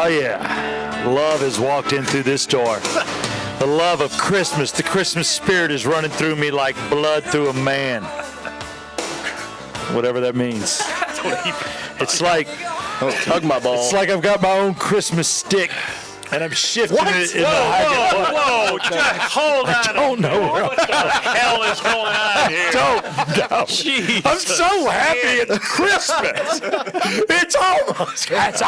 Oh, yeah. Love has walked in through this door. The love of Christmas, the Christmas spirit is running through me like blood through a man. Whatever that means. It's like, hug my ball. It's like I've got my own Christmas stick. And I'm shifting it in the Whoa, hold on. I don't know. What the hell is going on here? Jeez. I'm so happy it's Christmas. It's almost. That's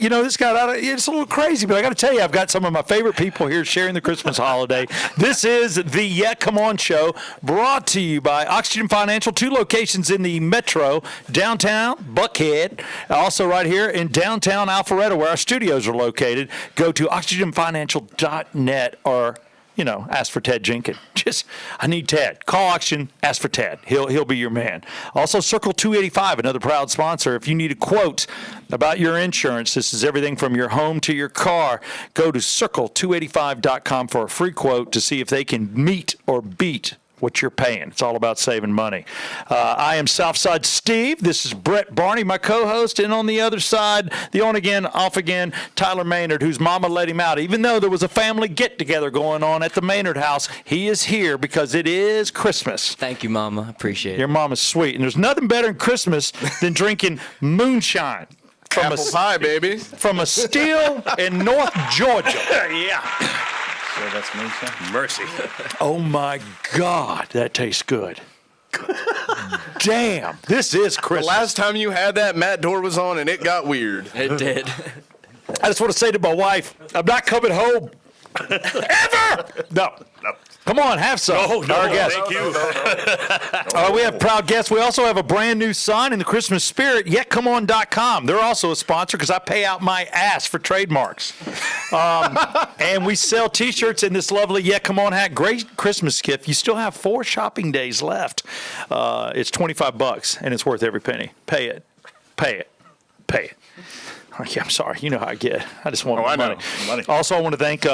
No, this got out of, it's a little crazy, but I got to tell you, I've got some of my favorite people here sharing the Christmas holiday. This is the Yeah Come On Show, brought to you by Oxygen Financial, 2 locations in the metro, downtown Buckhead, also right here in downtown Alpharetta, where our studios are located. Go to oxygenfinancial.net or, ask for Ted Jenkins. I need Ted. Call Oxygen, ask for Ted. He'll be your man. Also, Circle 285, another proud sponsor. If you need a quote about your insurance, this is everything from your home to your car. Go to circle285.com for a free quote to see if they can meet or beat what you're paying. It's all about saving money. I am Southside Steve. This is Brett Barney, my co-host. And on the other side, the on again, off again, Tyler Maynard, whose mama let him out. Even though there was a family get-together going on at the Maynard house, he is here because it is Christmas. Thank you, Mama. Appreciate it. Your mama's sweet. And there's nothing better in Christmas than drinking moonshine. Apple pie, baby. From a still in North Georgia. Yeah. So that's moonshine? Mercy. Oh, my God. That tastes good. Damn. This is Christmas. The last time you had that, Matt Dorr was on, and it got weird. It did. I just want to say to my wife, I'm not coming home. Ever! No. Come on, have some. Thank you. We have proud guests. We also have a brand new sign in the Christmas spirit, yetcomeon.com. They're also a sponsor because I pay out my ass for trademarks. And we sell T-shirts in this lovely Yet Come On hat. Great Christmas gift. You still have 4 shopping days left. It's $25, and it's worth every penny. Pay it. Pay it. Pay it. Okay, I'm sorry. You know how I get. I just want money. Also, I want to thank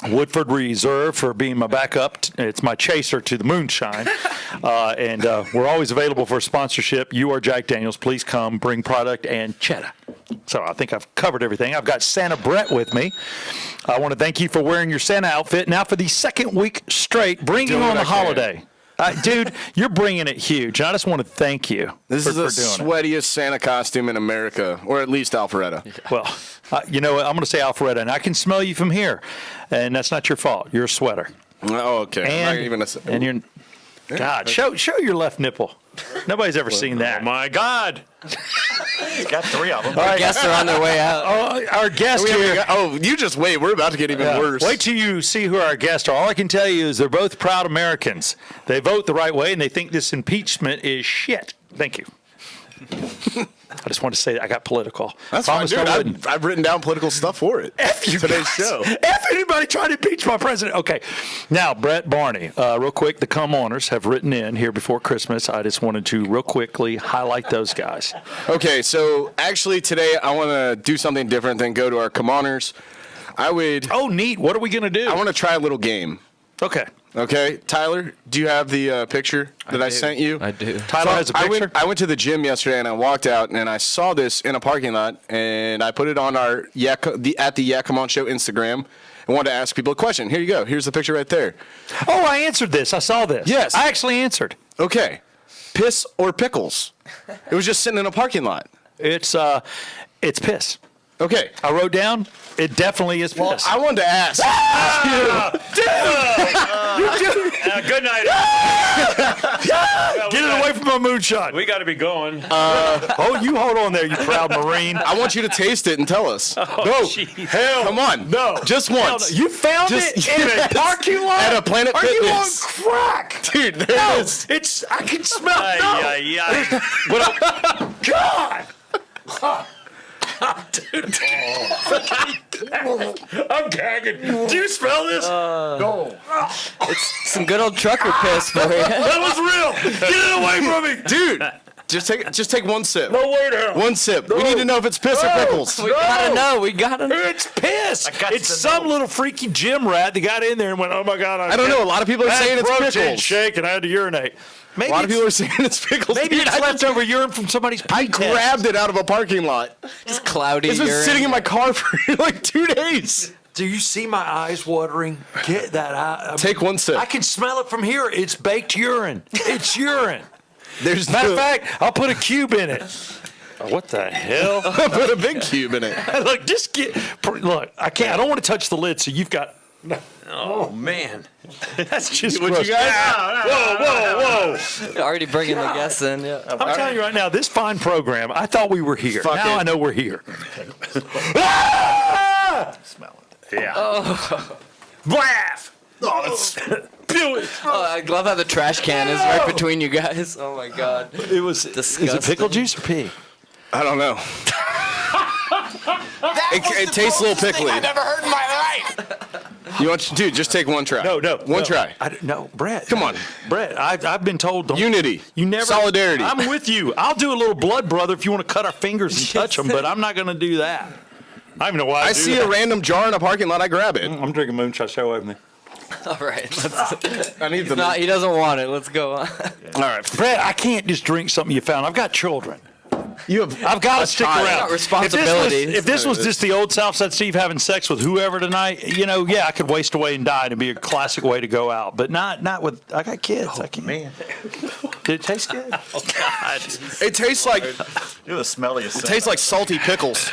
Woodford Reserve for being my backup. It's my chaser to the moonshine. And we're always available for sponsorship. You are Jack Daniels. Please come, bring product and cheddar. So I think I've covered everything. I've got Santa Brett with me. I want to thank you for wearing your Santa outfit. Now for the second week straight, bringing on the holiday. Dude, you're bringing it huge. I just want to thank you. This is the sweatiest Santa costume in America, or at least Alpharetta. Well, you know what? I'm going to say Alpharetta, and I can smell you from here, and that's not your fault. You're a sweater. Oh, okay. And you're, God, show your left nipple. Nobody's ever seen that. Oh, my God. Got 3 of them. Our guests are on their way out. Our guest here. You just wait. We're about to get even worse. Wait till you see who our guests are. All I can tell you is they're both proud Americans. They vote the right way, and they think this impeachment is shit. Thank you. I just want to say that I got political. That's fine, dude. I've written down political stuff for it. F you today's guys. show. F anybody trying to impeach my president. Okay. Now, Brett Barney, real quick, the come-oners have written in here before Christmas. I just wanted to real quickly highlight those guys. Okay, so actually today I want to do something different than go to our come-oners. Oh, neat. What are we going to do? I want to try a little game. Okay, Tyler, do you have the picture that I sent you? I do. Tyler has a picture? I went to the gym yesterday and I walked out and I saw this in a parking lot and I put it on our at the Yeah Come On Show Instagram and wanted to ask people a question. Here you go. Here's the picture right there. Oh, I answered this. I saw this. Yes. I actually answered. Okay. Piss or pickles? It was just sitting in a parking lot. It's piss. Okay. I wrote down, it definitely is piss. I wanted to ask. Good night. Get it away from my moonshine. We got to be going. You hold on there, you proud Marine. I want you to taste it and tell us. Hell, come on. No. Just once. You found it in a parking lot? At a Planet Fitness. Are you on crack? Dude, there it is. I can smell it. God. Dude. I'm gagging. Do you smell this? No. It's some good old trucker piss for you. That was real. Get it away from me. Dude, just take one sip. No way to hell. One sip. No. We need to know if it's piss or pickles. We gotta know. We gotta know. It's piss. It's some little freaky gym rat that got in there and went, oh my God. I don't know. A lot of people are saying it's pickles. Shake and I had to urinate. A lot of people are saying it's pickles. Maybe Dude, it's leftover urine from somebody's pee I test. grabbed it out of a parking lot. Just cloudy. It's been urine. sitting in my car for like 2 days. Do you see my eyes watering? Get that out. Take one sip. I can smell it from here. It's baked urine. It's urine. There's Matter no, of fact, I'll put a cube in it. What the hell? put a big cube in it. Look, just get. Look, I can't. I don't want to touch the lid, so you've got. Oh, man. That's just What gross. you guys? Whoa. Already bringing the guests in. Yeah. I'm telling you right now, this fine program. I thought we were here. Fuck now it. I know we're here. Ah! Yeah. Laugh. Oh, that's Oh, I love how the trash can is right between you guys. Oh my god. It was. Disgusting. Is it pickle juice or pee? I don't know. It tastes a little pickly. I've never heard in my life. Dude, just take one try. No. One try. No, Brett. Come on. Brett. I've been told. Don't, Unity. You never. Solidarity. I'm with you. I'll do a little blood, brother, if you want to cut our fingers and touch them, but I'm not going to do that. I don't even know why. I see a random jar in a parking lot. I grab it. I'm drinking moonshine. Show over me. All right. Let's, I need the. he doesn't want it. Let's go on. All right. Brett, I can't just drink something you found. I've got children. I've got to stick child. around. Got responsibilities. If this was just the old Southside Steve having sex with whoever tonight, yeah, I could waste away and die, and it'd be a classic way to go out. But not with. I got kids. I can't. man. Did it taste good? Oh, God. It tastes like It was smelliest. it tastes like salty pickles.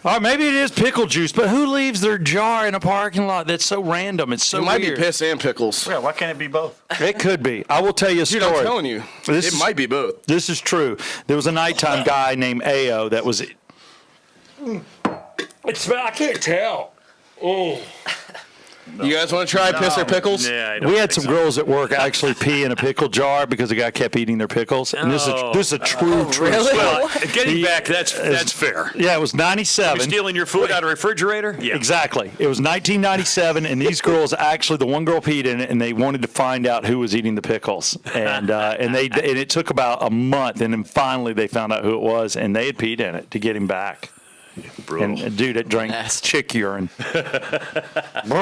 All right, maybe it is pickle juice, but who leaves their jar in a parking lot? That's so random. It's so It might weird. be piss and pickles. Yeah, why can't it be both? It could be. I will tell you a Dude, story. I'm telling you, This it is- might be both. This is true. There was a nighttime guy named Ao that was. I can't tell. Oh. You guys want to try piss or pickles? Yeah, I don't We had think some girls at work actually pee in a pickle jar because the guy kept eating their pickles. And this is a true really? story. Well, getting back, that's fair. Yeah, it was 97. Stealing your food out of a refrigerator? Yeah. Exactly. It was 1997, and these girls actually, the one girl peed in it, and they wanted to find out who was eating the pickles, and it took about a month, and then finally they found out who it was, and they had peed in it to get him back. Brutal. And dude, it drank Nasty. chick urine. All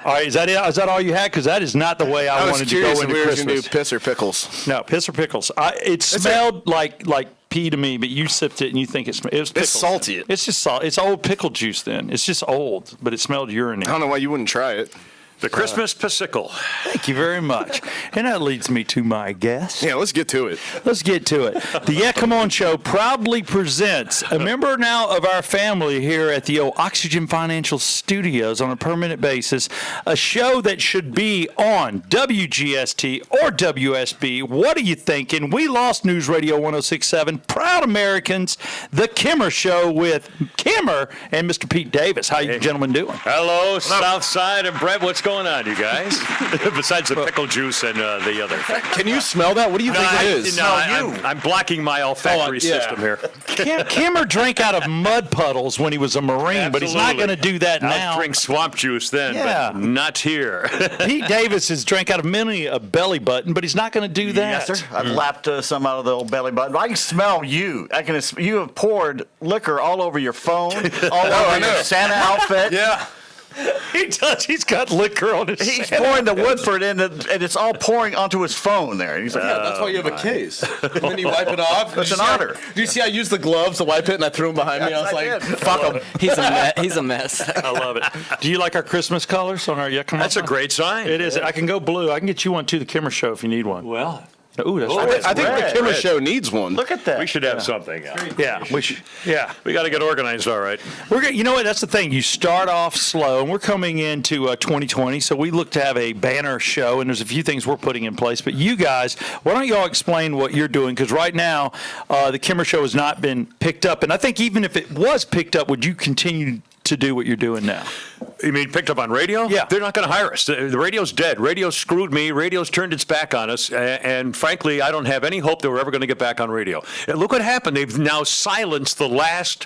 right, is that it? Is that all you had? Because that is not the way I I was wanted to curious go if into we were going to Christmas. do piss or pickles. No, piss or pickles. It smelled like pee to me, but you sipped it and you think it was pickles. It's salty. It's just salt. It's old pickle juice. Then it's just old, but it smelled urine. I don't know why you wouldn't try it. The Christmas Pasicle. Thank you very much. And that leads me to my guest. Yeah, let's get to it. Let's get to it. The Yeah Come On Show proudly presents a member now of our family here at the old Oxygen Financial Studios on a permanent basis, a show that should be on WGST or WSB. What are you thinking? We lost News Radio 106.7. Proud Americans, The Kimmer Show with Kimmer and Mr. Pete Davis. How you gentlemen doing? Hello, Southside and Brett. What's going on, you guys? Besides the pickle juice and the other thing. Can you smell that? What do you think it is? I'm blocking my olfactory yeah. system here. Kimmer drank out of mud puddles when he was a Marine, but he's not going to do that now. I'll drink swamp juice then, Yeah. but not here. Pete Davis has drank out of many a belly button, but he's not going to do that. Yes, sir. I've lapped some out of the old belly button. I can smell you. You have poured liquor all over your phone, all over your Santa outfit. Yeah. He does. He's got liquor on his. He's pouring the Woodford in, and it's all pouring onto his phone there. He's like, That's why you have a case. And then you wipe it off. That's an honor. Do you see I used the gloves to wipe it and I threw them behind me? I was I like, did. fuck them. He's a mess. I love it. Do you like our Christmas colors on our Yeah Come On? That's a great sign. It is. I can go blue. I can get you one too. The Kimmer Show if you need one. Well, Ooh, that's I think the red. Kimmer Show needs one. look at that. we should have something. yeah. We should. Yeah. We got to get organized, all right. We're gonna, you know what? That's the thing. You start off slow, and we're coming into 2020, so we look to have a banner show, and there's a few things we're putting in place. But you guys, why don't y'all explain what you're doing? Because right now, the Kimmer Show has not been picked up, and I think even if it was picked up, would you continue to do what you're doing now? You mean picked up on radio? Yeah. They're not going to hire us. The radio's dead. Radio's screwed me. Radio's turned its back on us. And frankly, I don't have any hope that we're ever going to get back on radio. And look what happened. They've now silenced the last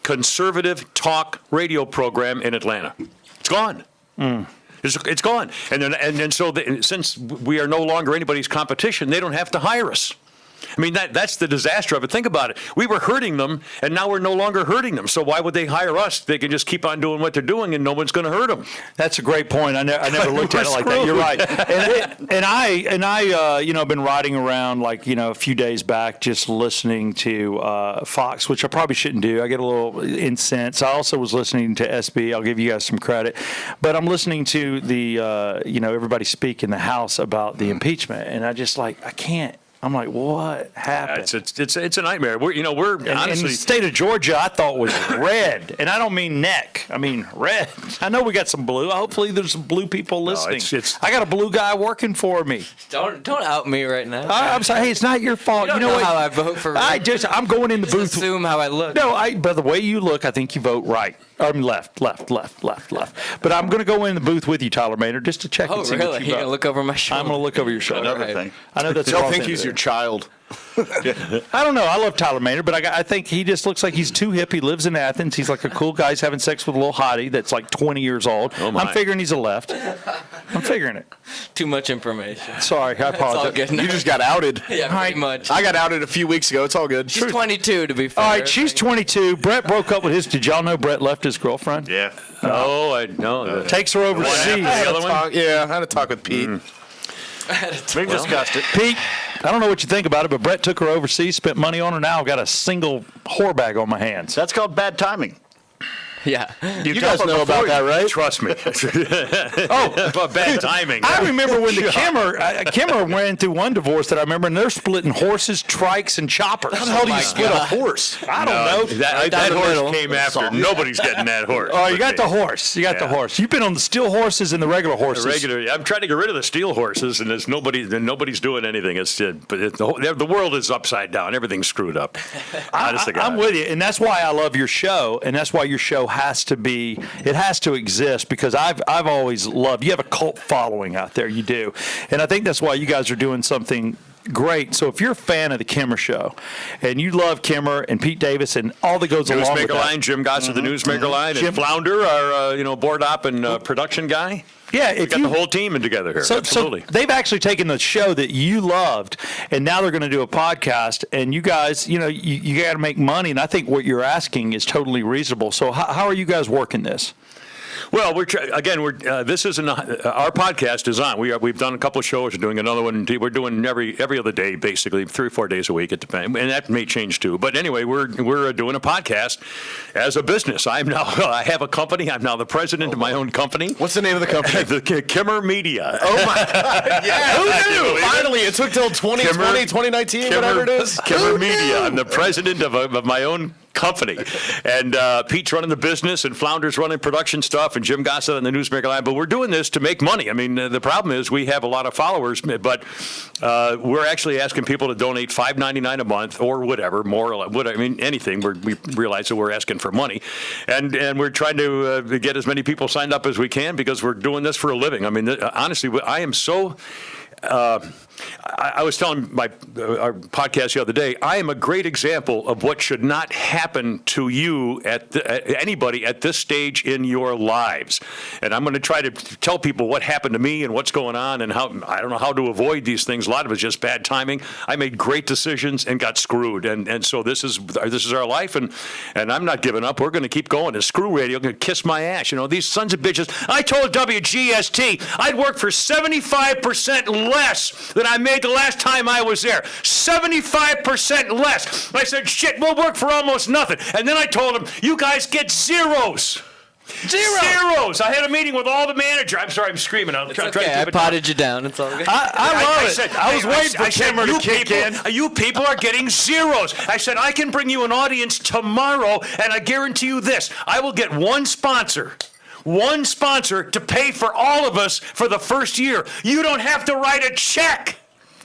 conservative talk radio program in Atlanta. It's gone. It's gone. And then so since we are no longer anybody's competition, they don't have to hire us. I mean, that's the disaster of it. Think about it. We were hurting them, and now we're no longer hurting them. So why would they hire us? They can just keep on doing what they're doing, and no one's going to hurt them. That's a great point. I never looked at it like that. You're right. And I been riding around a few days back, just listening to Fox, which I probably shouldn't do. I get a little incensed. I also was listening to SB. I'll give you guys some credit, but I'm listening to the everybody speak in the House about the impeachment, and I just I can't. I'm like, what happened? It's a nightmare. We're honestly, and the state of Georgia, I thought was red, and I don't mean neck. I mean red. I know we got some blue. Hopefully, there's some blue people listening. I got a blue guy working for me. Don't out me right now. I'm sorry. Hey, it's not your fault. You know what? How I vote for. I'm going in the booth. Assume how I look. No, by the way you look, I think you vote right. I mean left. But I'm going to go in the booth with you, Tyler Maynard, just to check and see really? what you You're vote. going to look over my shoulder? I'm going to look over your shoulder. Another thing. I know that's I don't think he's your child. I don't know. I love Tyler Maynard, but I think he just looks like he's too hip. He lives in Athens. He's like a cool guy. He's having sex with a little hottie that's like 20 years old. Oh my. I'm figuring he's a left. I'm figuring it. Too much information. Sorry, I It's all apologize. good. You just got outed. Yeah, pretty much. I got outed a few weeks ago. It's all good. She's 22, to be fair. All right, she's 22. Brett broke up with his. Did y'all know Brett left his girlfriend? Yeah. No, I know. Takes her overseas. The other one? I had a talk with Pete. We've discussed it. Pete, I don't know what you think about it, but Brett took her overseas, spent money on her. Now I've got a single whore bag on my hands. That's called bad timing. Yeah. You guys know about that, right? Trust me. But bad timing. I remember when the Kimmer went through one divorce that I remember, and they're splitting horses, trikes, and choppers. How the hell do you split God. a horse? I don't know. That the horse middle. came after. Nobody's getting that horse. Oh, you got the horse. You got the horse. You've been on the steel horses and the regular horses. I'm trying to get rid of the steel horses, and nobody's doing anything. The world is upside down. Everything's screwed up. Honest to God. I'm with you, and that's why I love your show, and that's why your show has to exist, because I've always loved. You have a cult following out there. You do, and I think that's why you guys are doing something great. So if you're a fan of the Kimmer Show and you love Kimmer and Pete Davis and all that goes along with Newsmaker that, line, Jim Goss of the Newsmaker line, and Flounder, our board op and production guy. yeah, We if got you the whole team in together here. Absolutely. So they've actually taken the show that you loved, and now they're going to do a podcast. And you guys, you got to make money, and I think what you're asking is totally reasonable. So how are you guys working this? Well, this isn't our podcast is on. We've done a couple of shows. We're doing another one. We're doing every other day, basically 3 or 4 days a week. It depends, and that may change too. But anyway, we're doing a podcast as a business. I have a company. I'm now the president of my own company. What's the name of the company? The Kimmer Media. Oh my God! Yeah, who knew? Finally, it took till 2020, 2019, whatever it is. Kimmer Media. I'm the president of my own company, and Pete's running the business, and Flounder's running production stuff, and Jim Gossett on the Newsmaker line. But we're doing this to make money. I mean, the problem is we have a lot of followers, but we're actually asking people to donate $5.99 a month or whatever, more or less, anything. We realize that we're asking for money, and we're trying to get as many people signed up as we can, because we're doing this for a living. I mean, honestly, I am so. I was telling our podcast the other day, I am a great example of what should not happen to you anybody at this stage in your lives. And I'm going to try to tell people what happened to me and what's going on, and how I don't know how to avoid these things. A lot of it's just bad timing. I made great decisions and got screwed. And so this is our life, and I'm not giving up. We're going to keep going. And Screw Radio going to kiss my ass. These sons of bitches. I told WGST I'd work for 75% less than I made the last time I was there. 75% less. I said, shit, we'll work for almost nothing. And then I told them, you guys get zeros. Zeros. I had a meeting with all the manager. I'm sorry, I'm screaming. I'm trying to keep I it potted you down. It's all good. I love it. I was waiting for Kimmer to kick in. You people are getting zeros. I said, I can bring you an audience tomorrow, and I guarantee you this. I will get one sponsor to pay for all of us for the first year. You don't have to write a check.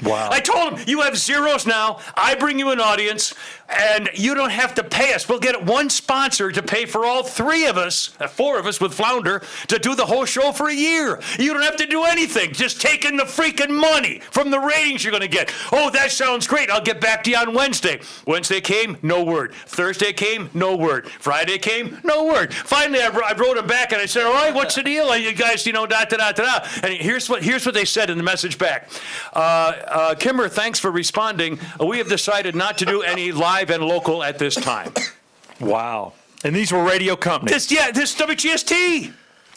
Wow. I told him, you have zeros now. I bring you an audience. And you don't have to pay us. We'll get one sponsor to pay for all three of us, four of us with Flounder, to do the whole show for a year. You don't have to do anything. Just take in the freaking money from the ratings you're going to get. Oh, that sounds great. I'll get back to you on Wednesday. Wednesday came, no word. Thursday came, no word. Friday came, no word. Finally, I wrote him back and I said, all right, what's the deal? You guys, da-da-da-da-da. And here's what they said in the message back. Kimmer, thanks for responding. We have decided not to do any live and local at this time. Wow. And these were radio companies. This WGST.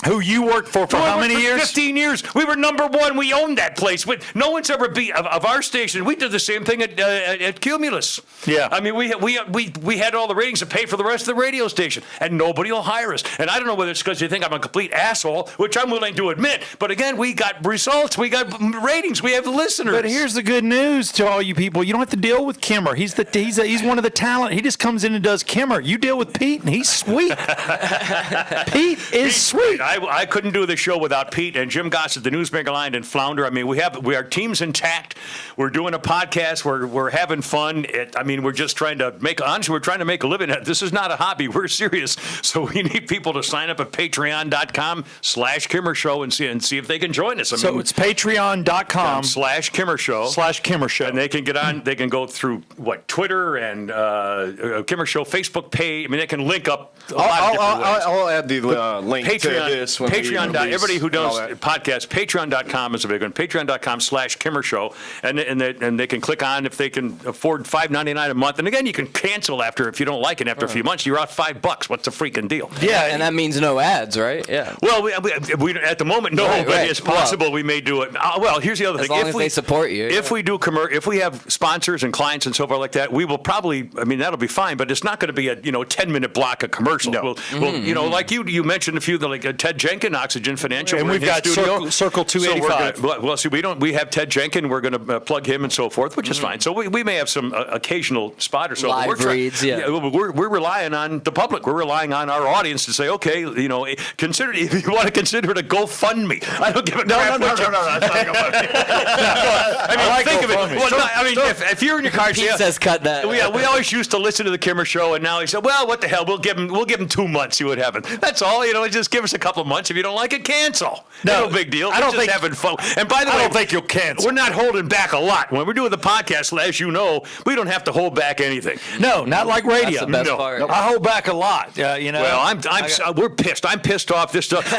Who you worked for how many years? 15 years. We were number one. We owned that place. No one's ever beat of our station. We did the same thing at Cumulus. Yeah. I mean, we had all the ratings to pay for the rest of the radio station, and nobody will hire us. And I don't know whether it's because you think I'm a complete asshole, which I'm willing to admit. But again, we got results. We got ratings. We have listeners. But here's the good news to all you people: you don't have to deal with Kimmer. He's one of the talent. He just comes in and does Kimmer. You deal with Pete, and he's sweet. Pete is sweet. I couldn't do the show without Pete and Jim Gossett, the Newsmaker Line, and Flounder. I mean, our team's intact. We're doing a podcast. We're having fun. We're just trying to make a living. This is not a hobby. We're serious. So we need people to sign up at patreon.com/Kimmer Show and see if they can join us. So it's patreon.com/Kimmer Show. And they can get on. They can go through Twitter and Kimmer Show Facebook page. I mean, they can link up a lot of different ways. I'll add the link to this. Patreon. Everybody who does podcasts, patreon.com is a big one. Patreon.com/Kimmer Show. And they can click on if they can afford $5.99 a month. And again, you can cancel if you don't like it after a few months. You're out $5. What's the freaking deal? Yeah, and that means no ads, right? Yeah. Well, we at the moment, no, but it's possible we may do it. Well, here's the other thing. As long as they support you. If we do if we have sponsors and clients and so forth like that, we will probably, that'll be fine, but it's not going to be a 10-minute block of commercials. No. We'll like you mentioned a few, like Ted Jenkins, Oxygen Financial. And we've got Circle 285. We have Ted Jenkins. We're going to plug him and so forth, which is fine. So we may have some occasional spot or so. Live reads, We're relying on the public. We're relying on our audience to say, okay, consider if you want to consider it a GoFundMe. I don't give a crap. No. That's not Think of it. If you're in your car, Pete says cut that. We always used to listen to the Kimmer Show, and now he said, well, what the hell? We'll give him 2 months. See what happens. That's all. Just give us a couple of months. If you don't like it, cancel. No big deal. I don't think having fun. And by the way, I don't think you'll cancel. We're not holding back a lot. When we're doing the podcast, as you know, we don't have to hold back anything. No, not like radio. That's the best part. I hold back a lot. Well, we're pissed. I'm pissed off this stuff.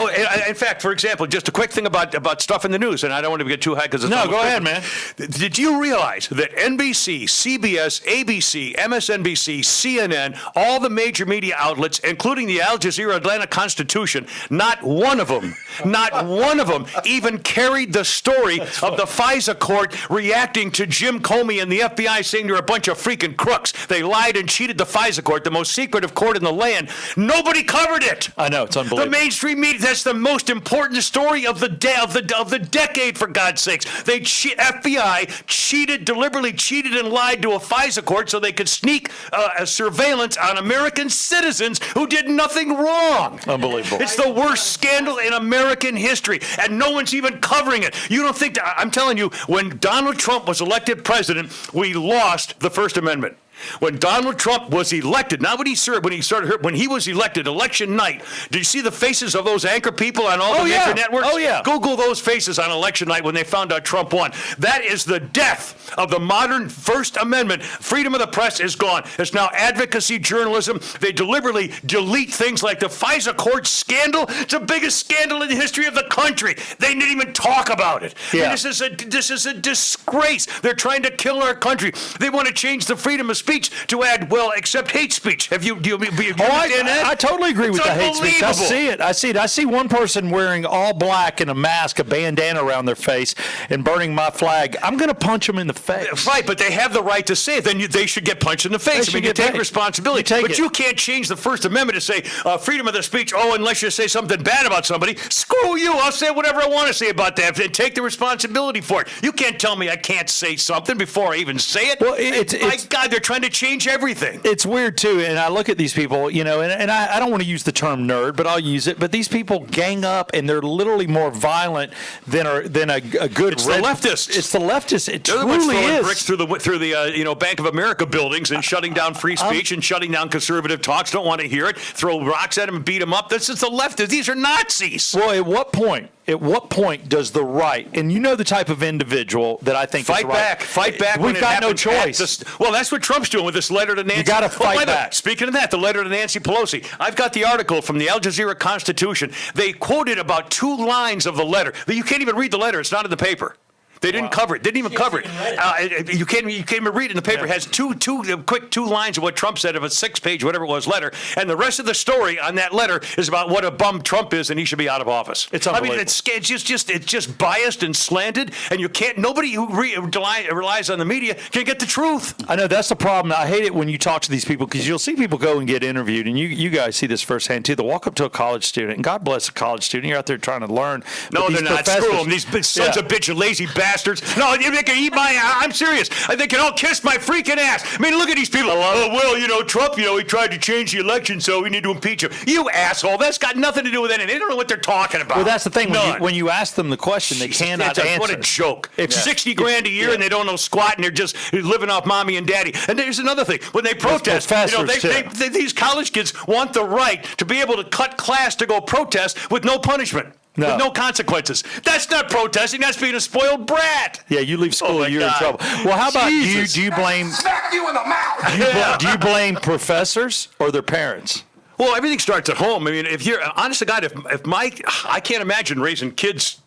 In fact, for example, just a quick thing about stuff in the news, and I don't want to get too high because it's go ahead, man. Did you realize that NBC, CBS, ABC, MSNBC, CNN, all the major media outlets, including the Al Jazeera Atlanta Constitution, not one of them even carried the story of the FISA court reacting to Jim Comey and the FBI saying they're a bunch of freaking crooks. They lied and cheated the FISA court, the most secretive court in the land. Nobody covered it. I know, it's unbelievable. The mainstream media, that's the most important story of the decade, for God's sakes. FBI deliberately cheated and lied to a FISA court so they could sneak a surveillance on American citizens who did nothing wrong. Unbelievable. It's the worst scandal in American history, and no one's even covering it. You don't think I'm telling you, when Donald Trump was elected president, we lost the First Amendment. When Donald Trump was elected, not when he was elected, election night, did you see the faces of those anchor people on all the major networks? Oh, yeah. Google those faces on election night when they found out Trump won. That is the death of the modern First Amendment. Freedom of the press is gone. It's now advocacy journalism. They deliberately delete things like the FISA court scandal. It's the biggest scandal in the history of the country. They didn't even talk about it. Yeah. And this is a disgrace. They're trying to kill our country. They want to change the freedom of speech to add, except hate speech. Do you understand that? I totally agree with the hate speech. I Unbelievable. see it. I see one person wearing all black and a mask, a bandana around their face, and burning my flag. I'm going to punch them in the face. Right, but they have the right to say it. Then they should get punched in the face. You take responsibility. You can't change the First Amendment to say freedom of the speech. Unless you say something bad about somebody. Screw you. I'll say whatever I want to say about that. And take the responsibility for it. You can't tell me I can't say something before I even say it. Well, my God, they're trying trying to change everything. It's weird too, and I look at these people, and I don't want to use the term nerd, but I'll use it. But these people gang up, and they're literally more violent than a good. It's the leftists. It's the leftists. It They're the ones truly throwing is. bricks through the Bank of America buildings and shutting down free speech and shutting down conservative talks. Don't want to hear it. Throw rocks at them and beat them up. This is the leftists. These are Nazis. Well, at what point? At what point does the right, and you know the type of individual that I think Fight is right. back. Fight back. We've got no choice. Well, that's what Trump's doing with this letter to Nancy. You got to fight back. Speaking of that, the letter to Nancy Pelosi. I've got the article from the Al Jazeera Constitution. They quoted about 2 lines of the letter. You can't even read the letter. It's not in the paper. They didn't cover it. Didn't even cover it. You can't even read it in the paper. It has quick 2 lines of what Trump said of a 6-page, whatever it was, letter. And the rest of the story on that letter is about what a bum Trump is and he should be out of office. It's unbelievable. I mean, it's just biased and slanted, and you can't. Nobody who relies on the media can get the truth. I know that's the problem. I hate it when you talk to these people because you'll see people go and get interviewed, and you guys see this firsthand too. They'll walk up to a college student, and God bless a college student. You're out there trying to learn. No, they're not. Screw them. These sons of bitch, lazy bastards. No, they can eat my ass. I'm serious. They can all kiss my freaking ass. I mean, look at these people. Trump, he tried to change the election, so we need to impeach him. You asshole. That's got nothing to do with anything. They don't know what they're talking about. Well, that's the thing. When you ask them the question, they cannot answer. What a joke. It's $60,000 a year, and they don't know squat, and they're just living off mommy and daddy. And there's another thing. When they protest, these college kids want the right to be able to cut class to go protest with no punishment. No. With no consequences. That's not protesting. That's being a spoiled brat. Yeah, you leave school, you're in trouble. Well, how about do you blame? Smack you in the mouth. Do you blame professors or their parents? Well, everything starts at home. I mean, if you're honest to God, I can't imagine raising kids.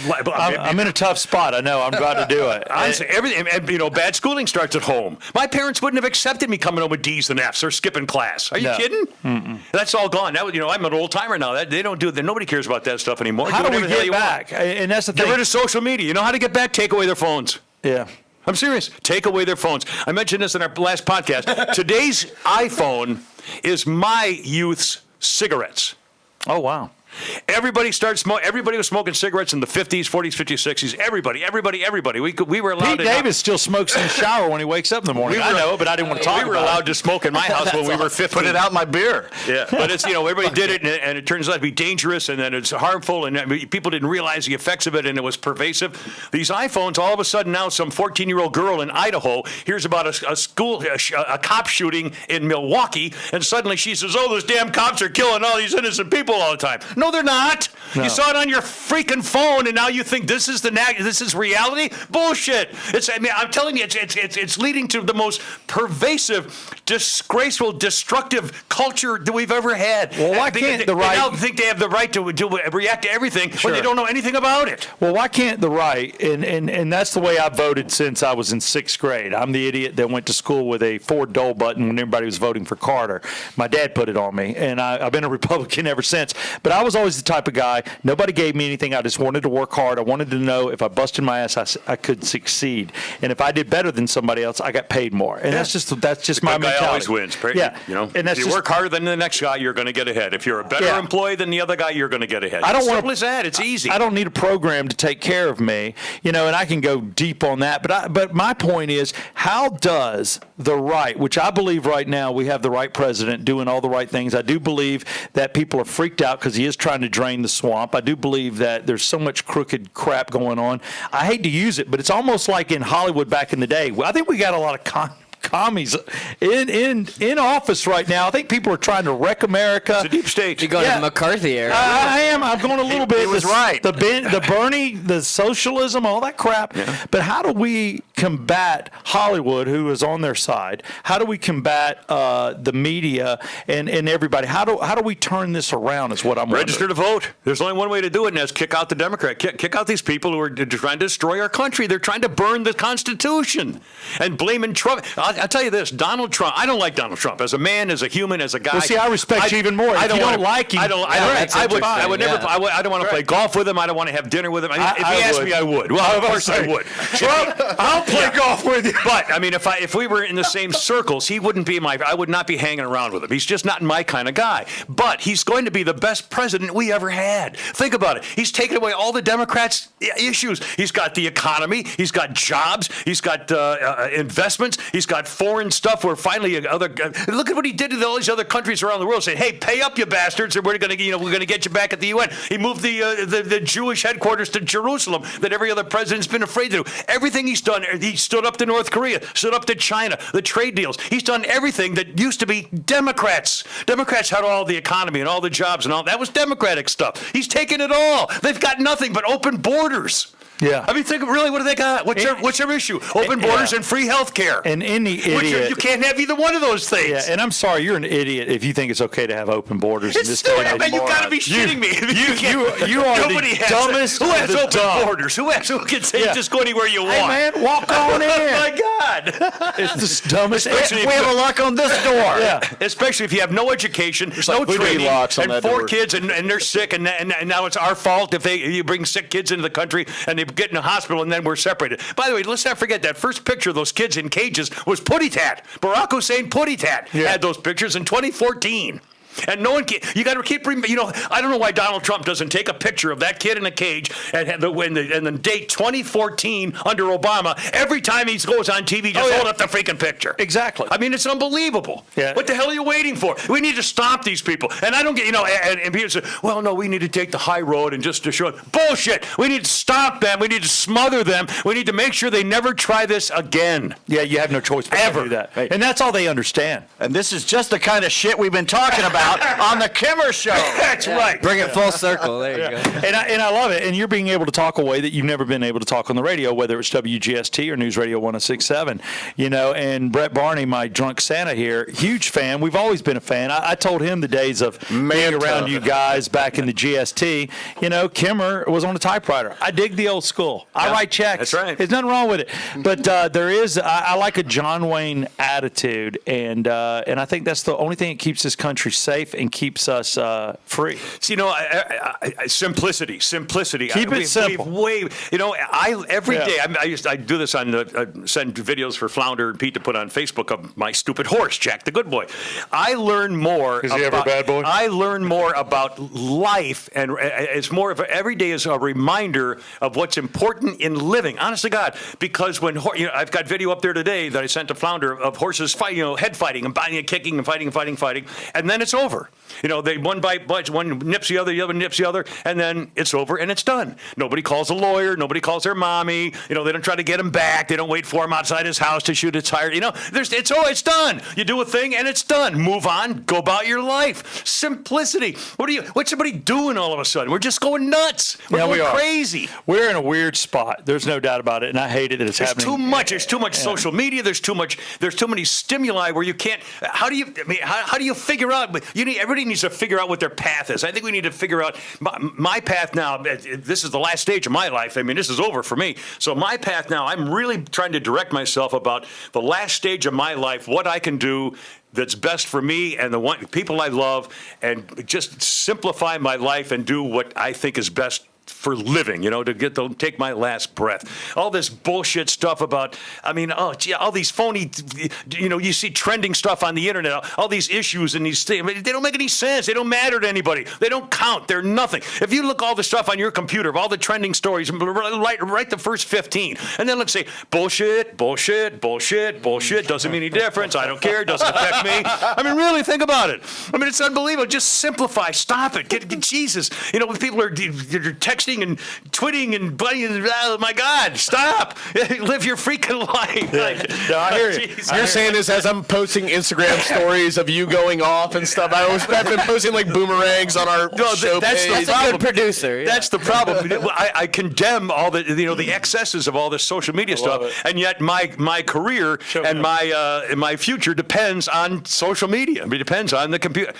I'm in a tough spot. I know. I'm glad to do it. Honestly, everything, bad schooling starts at home. My parents wouldn't have accepted me coming home with D's and F's or skipping class. Are you kidding? Mm-mm. That's all gone. Now, I'm an old timer now. They don't do that. Nobody cares about that stuff anymore. How do we get back? And that's the thing. Get rid of social media. You know how to get back? Take away their phones. Yeah. I'm serious. Take away their phones. I mentioned this in our last podcast. Today's iPhone is my youth's cigarettes. Oh, wow. Everybody was smoking cigarettes in the 50s, 40s, 50s, 60s. Everybody. We were allowed. Pete Davis still smokes in the shower when he wakes up in the morning. I know, but I didn't want to talk about it. We were allowed to smoke in my house when we were 15. Put it out in my beer. Yeah, but it's everybody did it, and it turns out to be dangerous, and then it's harmful, and people didn't realize the effects of it, and it was pervasive. These iPhones, all of a sudden now, some 14-year-old girl in Idaho hears about a cop shooting in Milwaukee, and suddenly she says, "Oh, those damn cops are killing all these innocent people all the time." No, they're not. No. You saw it on your freaking phone, and now you think this is reality? Bullshit! I'm telling you, it's leading to the most pervasive, disgraceful, destructive culture that we've ever had. Well, why can't the right? They now think they have the right to react to everything when they don't know anything about it. Well, why can't the right? And that's the way I voted since I was in 6th grade. I'm the idiot that went to school with a Ford Dole button when everybody was voting for Carter. My dad put it on me, and I've been a Republican ever since. But I was always the type of guy, nobody gave me anything. I just wanted to work hard. I wanted to know if I busted my ass, I could succeed. And if I did better than somebody else, I got paid more. And that's just my mentality. Guy always wins. Yeah. And if you work harder than the next guy, you're going to get ahead. If you're a better employee than the other guy, you're going to get ahead. Simple as that. It's easy. I don't need a program to take care of me, and I can go deep on that. But my point is, how does the right, which I believe right now we have the right president doing all the right things. I do believe that people are freaked out because he is trying to drain the swamp. I do believe that there's so much crooked crap going on. I hate to use it, but it's almost like in Hollywood back in the day. I think we got a lot of commies in office right now. I think people are trying to wreck America. It's a deep state. You're going to the McCarthy era. I am. I'm going a little bit. He was right. The Bernie, the socialism, all that crap. Yeah. But how do we combat Hollywood, who is on their side? How do we combat the media and everybody? How do we turn this around is what I'm wondering. Register to vote. There's only one way to do it, and that's kick out the Democrat. Kick out these people who are trying to destroy our country. They're trying to burn the Constitution and blaming Trump. I'll tell you this, Donald Trump. I don't like Donald Trump as a man, as a human, as a guy. Well, see, I respect you even more. I don't like him. I don't want to play golf with him. I don't want to have dinner with him. If he asked me, I would. Well, of course I would. Trump, I'll play golf with you. But I mean, if we were in the same circles, he wouldn't be I would not be hanging around with him. He's just not my kind of guy. But he's going to be the best president we ever had. Think about it. He's taken away all the Democrats' issues. He's got the economy. He's got jobs. He's got investments. He's got foreign stuff where finally look at what he did to all these other countries around the world, saying, "Hey, pay up, you bastards, or we're going to get you back at the UN." He moved the Jewish headquarters to Jerusalem that every other president's been afraid to do. Everything he's done, he stood up to North Korea, stood up to China, the trade deals. He's done everything that used to be Democrats. Democrats had all the economy and all the jobs and all that was Democratic stuff. He's taken it all. They've got nothing but open borders. Yeah. I mean, think really, what do they got? What's their issue? Open borders and free health care. And any idiot. You can't have either one of those things. Yeah, and I'm sorry, you're an idiot if you think it's okay to have open borders in It's this still, day and age. you got to be shitting me. You are Nobody the has dumbest Who has of the open dumb. borders? Who can say just go anywhere you want? Hey, man, walk on in. Oh, my God. It's the dumbest. Especially We have a lock on this door. Yeah. Especially if you have no education, no like voodoo training, locks on and that 4 door. kids, and they're sick, and now it's our fault if you bring sick kids into the country and they get in the hospital, and then we're separated. By the way, let's not forget that first picture of those kids in cages was Putty Tat. Barack Hussein Putty Tat had those pictures in 2014. And no one can. You got to keep. I don't know why Donald Trump doesn't take a picture of that kid in a cage and the date 2014 under Obama. Every time he goes on TV, just hold up the freaking picture. Exactly. I mean, it's unbelievable. Yeah. What the hell are you waiting for? We need to stop these people. And I don't get. And people say, well, no, we need to take the high road and just to show it. Bullshit. We need to stop them. We need to smother them. We need to make sure they never try this again. Yeah, you have no choice but to do that. And that's all they understand. And this is just the kind of shit we've been talking about on the Kimmer Show. That's right. Bring it full circle. There you go. And I love it. And you're being able to talk a way that you've never been able to talk on the radio, whether it's WGST or News Radio 106.7. And Brett Barney, my drunk Santa here, huge fan. We've always been a fan. I told him the days of being around you guys back in the GST. Kimmer was on a typewriter. I dig the old school. I write checks. That's right. There's nothing wrong with it. But there is, I like a John Wayne attitude. And I think that's the only thing that keeps this country safe and keeps us free. So, simplicity. Keep it simple. Every day I do this on send videos for Flounder and Pete to put on Facebook of my stupid horse, Jack the Good Boy. I learn more. Is he ever a bad boy? I learn more about life, and it's more of every day is a reminder of what's important in living. Honest to God, because when I've got video up there today that I sent to Flounder of horses head fighting and biting and kicking and fighting, and then it's over. They one bites, one nips the other nips the other, and then it's over and it's done. Nobody calls a lawyer. Nobody calls their mommy. They don't try to get him back. They don't wait for him outside his house to shoot his tire. It's done. You do a thing and it's done. Move on. Go about your life. Simplicity. What's somebody doing all of a sudden? We're just going nuts. We're going crazy. We're in a weird spot. There's no doubt about it, and I hate it that it's happening. There's too much social media. There's too many stimuli where you can't. How do you figure out? Everybody needs to figure out what their path is. I think we need to figure out my path now. This is the last stage of my life. This is over for me. So my path now, I'm really trying to direct myself about the last stage of my life, what I can do that's best for me and the people I love, and just simplify my life and do what I think is best for living, to take my last breath. All this bullshit stuff about, all these phony, you see trending stuff on the internet, all these issues and these things, they don't make any sense. They don't matter to anybody. They don't count. They're nothing. If you look all the stuff on your computer of all the trending stories, write the first 15, and then let's say bullshit, doesn't mean any difference. I don't care. It doesn't affect me. Really, think about it. It's unbelievable. Just simplify. Stop it. Get Jesus. When people are texting and tweeting and oh my God, stop. Live your freaking life. No, I hear you. You're saying this as I'm posting Instagram stories of you going off and stuff. I've been posting like boomerangs on our show that's page. the That's a good producer. Yeah. That's the problem. I condemn all the excesses of all this social media stuff, and yet my career and my future depends on social media. It depends on the computer.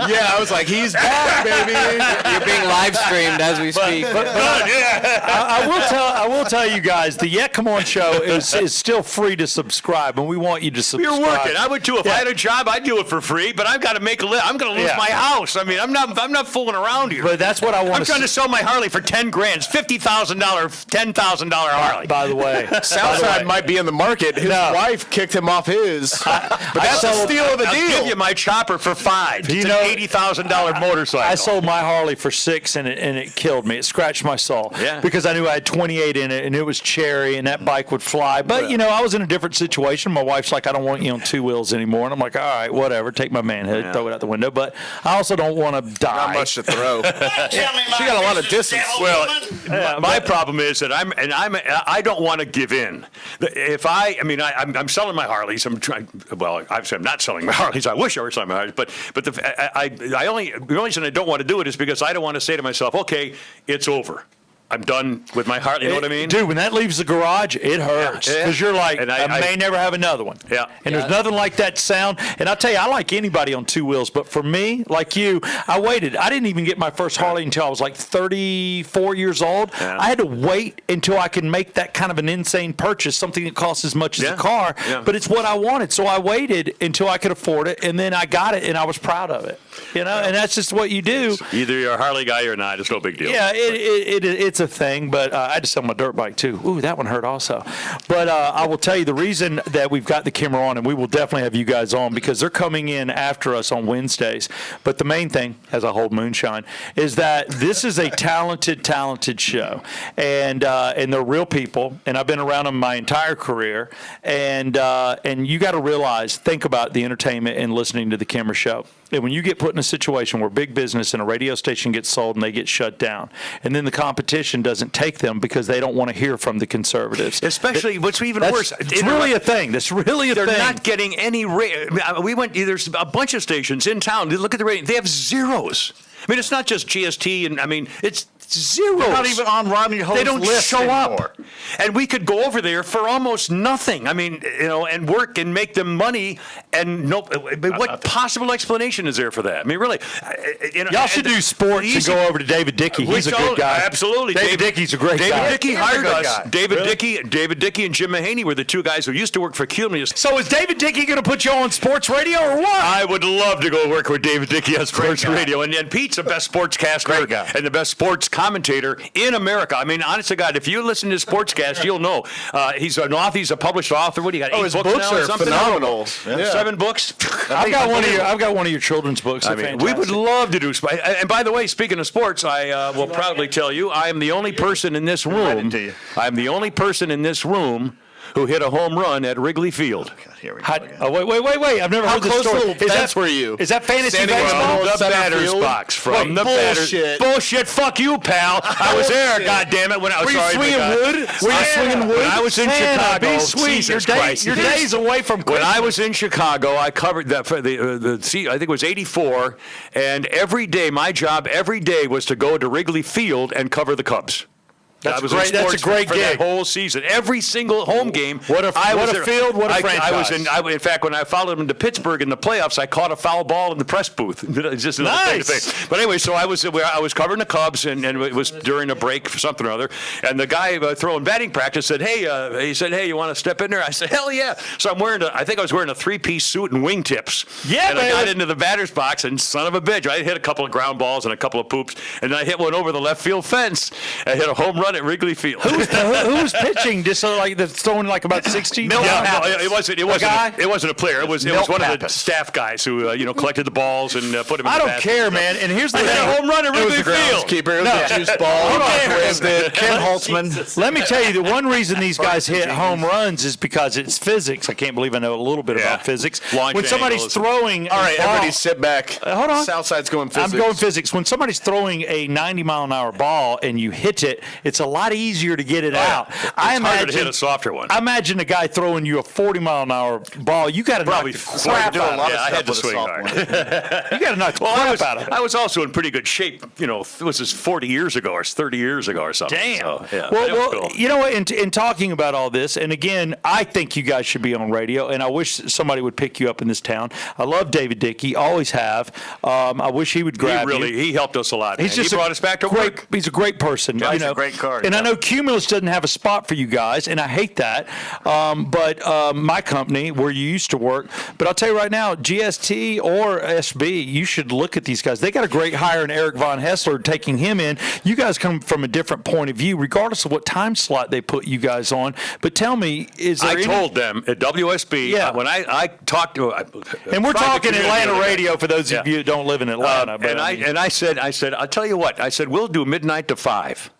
Yeah, I was like, he's back, baby. You're being live streamed as we speak. I will tell you guys, the Yet Come On show is still free to subscribe, and we want you to subscribe. You're working. I would too. If I had a job, I'd do it for free. But I've got to make a living. I'm going to lose my house. I'm not fooling around here. But that's what I want. I'm trying to sell my Harley for $10,000, $50,000, $10,000 Harley. By the way, Southside might be in the market. His wife kicked him off his. But that's a steal of a deal. I'll give you my chopper for $5. It's an $80,000 motorcycle. I sold my Harley for 6 and it killed me. It scratched my soul. Yeah. Because I knew I had 28 in it and it was cherry and that bike would fly. But, I was in a different situation. My wife's like, I don't want you on 2 wheels anymore. And I'm like, all right, whatever. Take my manhood, throw it out the window. But I also don't want to die. Not much to throw. She got a lot of distance. Well, my problem is that I don't want to give in. If I'm selling my Harleys. Obviously I'm not selling my Harleys. I wish I were selling my Harleys. But the only reason I don't want to do it is because I don't want to say to myself, okay, it's over. I'm done with my Harley. You know what I mean? Dude, when that leaves the garage, it hurts. Because you're like, and I may never have another one. Yeah. And there's nothing like that sound. And I'll tell you, I like anybody on 2 wheels. But for me, like you, I waited. I didn't even get my first Harley until I was like 34 years old. Yeah. I had to wait until I could make that kind of an insane purchase, something that costs as much as a car. Yeah. But it's what I wanted. So I waited until I could afford it. And then I got it, and I was proud of it. And that's just what you do. Either you're a Harley guy or not. It's no big deal. Yeah, it's a thing, but I had to sell my dirt bike too. Ooh, that one hurt also. But I will tell you the reason that we've got the camera on, and we will definitely have you guys on because they're coming in after us on Wednesdays. But the main thing, as I hold moonshine, is that this is a talented show, and they're real people. And I've been around them my entire career, and you got to realize, think about the entertainment and listening to the camera show. And when you get put in a situation where big business and a radio station gets sold and they get shut down, and then the competition doesn't take them because they don't want to hear from the conservatives. Especially, what's even worse. It's really a thing. That's really a thing. They're not getting any there's a bunch of stations in town. Look at the rating. They have zeros. I mean, it's not just GST, and it's zeros. They're not even on Rodney Ho's list. They don't show anymore. up. And we could go over there for almost nothing. I mean, and work and make them money. And what possible explanation is there for that? I mean, really. Y'all should do sports and go over to David Dickey. He's a good guy. Absolutely. David Dickey's a great guy. David Dickey hired us. David Dickey and Jim Mahaney were the 2 guys who used to work for Cumulus. So is David Dickey going to put you on sports radio or what? I would love to go work with David Dickey on sports radio. And Pete's the best sportscaster and the best sports commentator in America. I mean, honest to God, if you listen to Sportscast, you'll know. He's an author. He's a published author. What do you got? 8 his books now are or something? phenomenal. Yeah. 7 books. I've got one of your children's books. I mean, we would love to do. And by the way, speaking of sports, I will proudly tell you, I am the only person in this room. I'm the only person in this room who hit a home run at Wrigley Field. Here we go. Wait. I've never heard this story. That's where you. Is that fantasy Standing baseball? on The batter's box. From the batter's. Bullshit. Fuck you, pal. I was there, goddammit. When I was Were you swinging wood? When I was in Chicago. Be sweet. Your day's away from Christmas. When I was in Chicago, I covered that for the I think it was '84, and every day, my job every day was to go to Wrigley Field and cover the Cubs. That's a great for gig. that whole season. Every single home game. What a field, what a franchise. In fact, when I followed him to Pittsburgh in the playoffs, I caught a foul ball in the press booth. It's just nice. But anyway, so I was covering the Cubs, and it was during a break for something or other. And the guy throwing batting practice said, "Hey," you want to step in there? I said, "Hell yeah!" So I think I was wearing a 3-piece suit and wingtips. Yeah, and I got into the batter's box, and son of a bitch, I hit a couple of ground balls and a couple of poops, and then I hit one over the left field fence. I hit a home run at Wrigley Field. Who's pitching? Just so that's throwing like about 60. It wasn't a player. It was one of the staff guys who collected the balls and put them in the basket. I don't care, man. And here's the thing. A home run at Wrigley Field. Keeper, the juice ball. Ken Holtzman. Let me tell you, the one reason these guys hit home runs is because it's physics. I can't believe I know a little bit about physics. When somebody's throwing, all right, everybody sit back. Hold on. Southside's going physics. I'm going physics. When somebody's throwing a 90-mile-an-hour ball and you hit it, it's a lot easier to get it out. It's harder to hit a softer one. I imagine a guy throwing you a 40-mile-an-hour ball. You got to knock the crap out of it. I had to swing hard. You got to knock the crap out of it. I was also in pretty good shape. This is 40 years ago or 30 years ago or something. Damn. So, yeah, well, cool. you know what? In talking about all this, and again, I think you guys should be on radio, and I wish somebody would pick you up in this town. I love David Dickey, always have. I wish he would grab you. He helped us a lot. He brought us back to work. He's a great person. He's a great coach. card. And I know Cumulus doesn't have a spot for you guys, and I hate that. But my company, where you used to work, but I'll tell you right now, GST or SB, you should look at these guys. They got a great hire in Eric Von Hessler, taking him in. You guys come from a different point of view, regardless of what time slot they put you guys on. But tell me, is there I told them at WSB, when I talked to and we're talking Atlanta radio for those of you that don't live in Atlanta. But I said, I'll tell you what. I said, we'll do midnight to 5.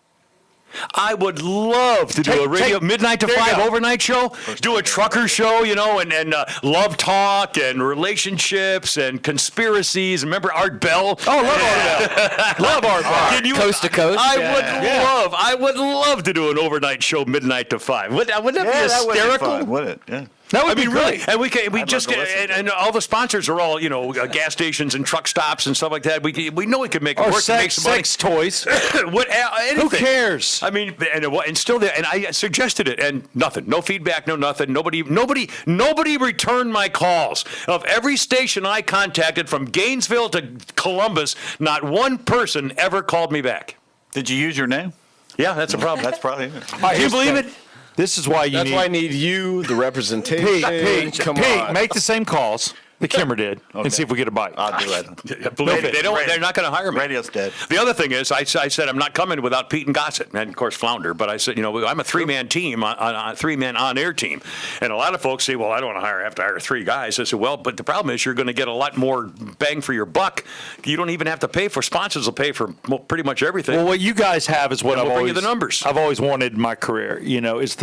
I would love to do a radio midnight to 5 overnight show, do a trucker show, and love talk and relationships and conspiracies. Remember Art Bell? Oh, love Art Bell. Love Art Bell. Coast to coast. I would love to do an overnight show midnight to 5. Would that be hysterical? That would be fun, would it? Yeah. That would be really. great. And we just and all the sponsors are all gas stations and truck stops and stuff like that. We know we could make it work. Sex, to make sex toys. Who cares? I mean, and still there. And I suggested it, and nothing. No feedback. No nothing. Nobody returned my calls. Of every station I contacted, from Gainesville to Columbus, not one person ever called me back. Did you use your name? Yeah, that's a problem. That's probably it. Do you believe it? This is why That's why I need you, the representation. Pete, Come on. make the same calls that Kimmer did, and see if we get a bite. I'll do it. Believe me, they're not going to hire me. Radio's dead. The other thing is, I said I'm not coming without Pete and Gossett, and of course Flounder. But I said, I'm a 3-man team, on a 3-man on-air team, and a lot of folks say, well, I don't want to have to hire 3 guys. I said, well, but the problem is you're going to get a lot more bang for your buck. You don't even have to pay for sponsors; will pay for pretty much everything. Well, what you guys have is what And I've we'll bring always you the numbers. I've always wanted in my career. It's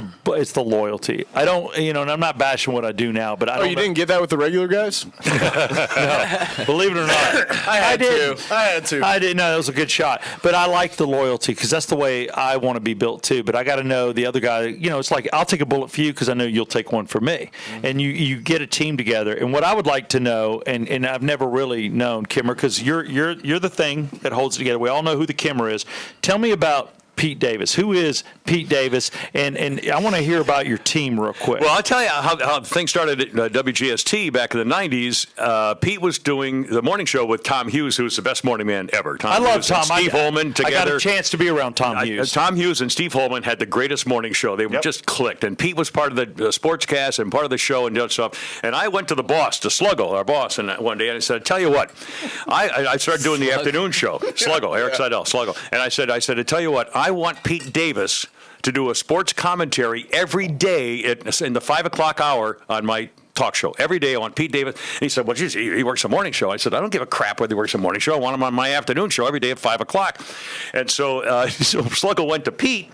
the loyalty. I don't, and I'm not bashing what I do now, but I don't. You didn't get that with the regular guys? No, believe it or not, I did. I had to. I didn't know that was a good shot, but I like the loyalty because that's the way I want to be built too. But I got to know the other guy. It's like I'll take a bullet for you because I know you'll take one for me, and you get a team together. And what I would like to know, and I've never really known Kimmer, because you're the thing that holds it together. We all know who the Kimmer is. Tell me about Pete Davis. Who is Pete Davis? And I want to hear about your team real quick. Well, I'll tell you how things started at WGST back in the 90s. Pete was doing the morning show with Tom Hughes, who's the best morning man ever. I love Hughes Tom. and Steve Holman together. I got a chance to be around Tom Hughes. Tom Hughes and Steve Holman had the greatest morning show. They just clicked. And Pete was part of the sportscast and part of the show and stuff. And I went to the boss, to Sluggo, our boss, and one day, and I said, tell you what, I started doing the afternoon show. Sluggo, Eric Seidel, Sluggo. And I said, I tell you what, I want Pete Davis to do a sports commentary every day in the 5 o'clock hour on my talk show. Every day I want Pete Davis. And he said, well, geez, he works a morning show. I said, I don't give a crap whether he works a morning show. I want him on my afternoon show every day at 5 o'clock. And so Sluggo went to Pete.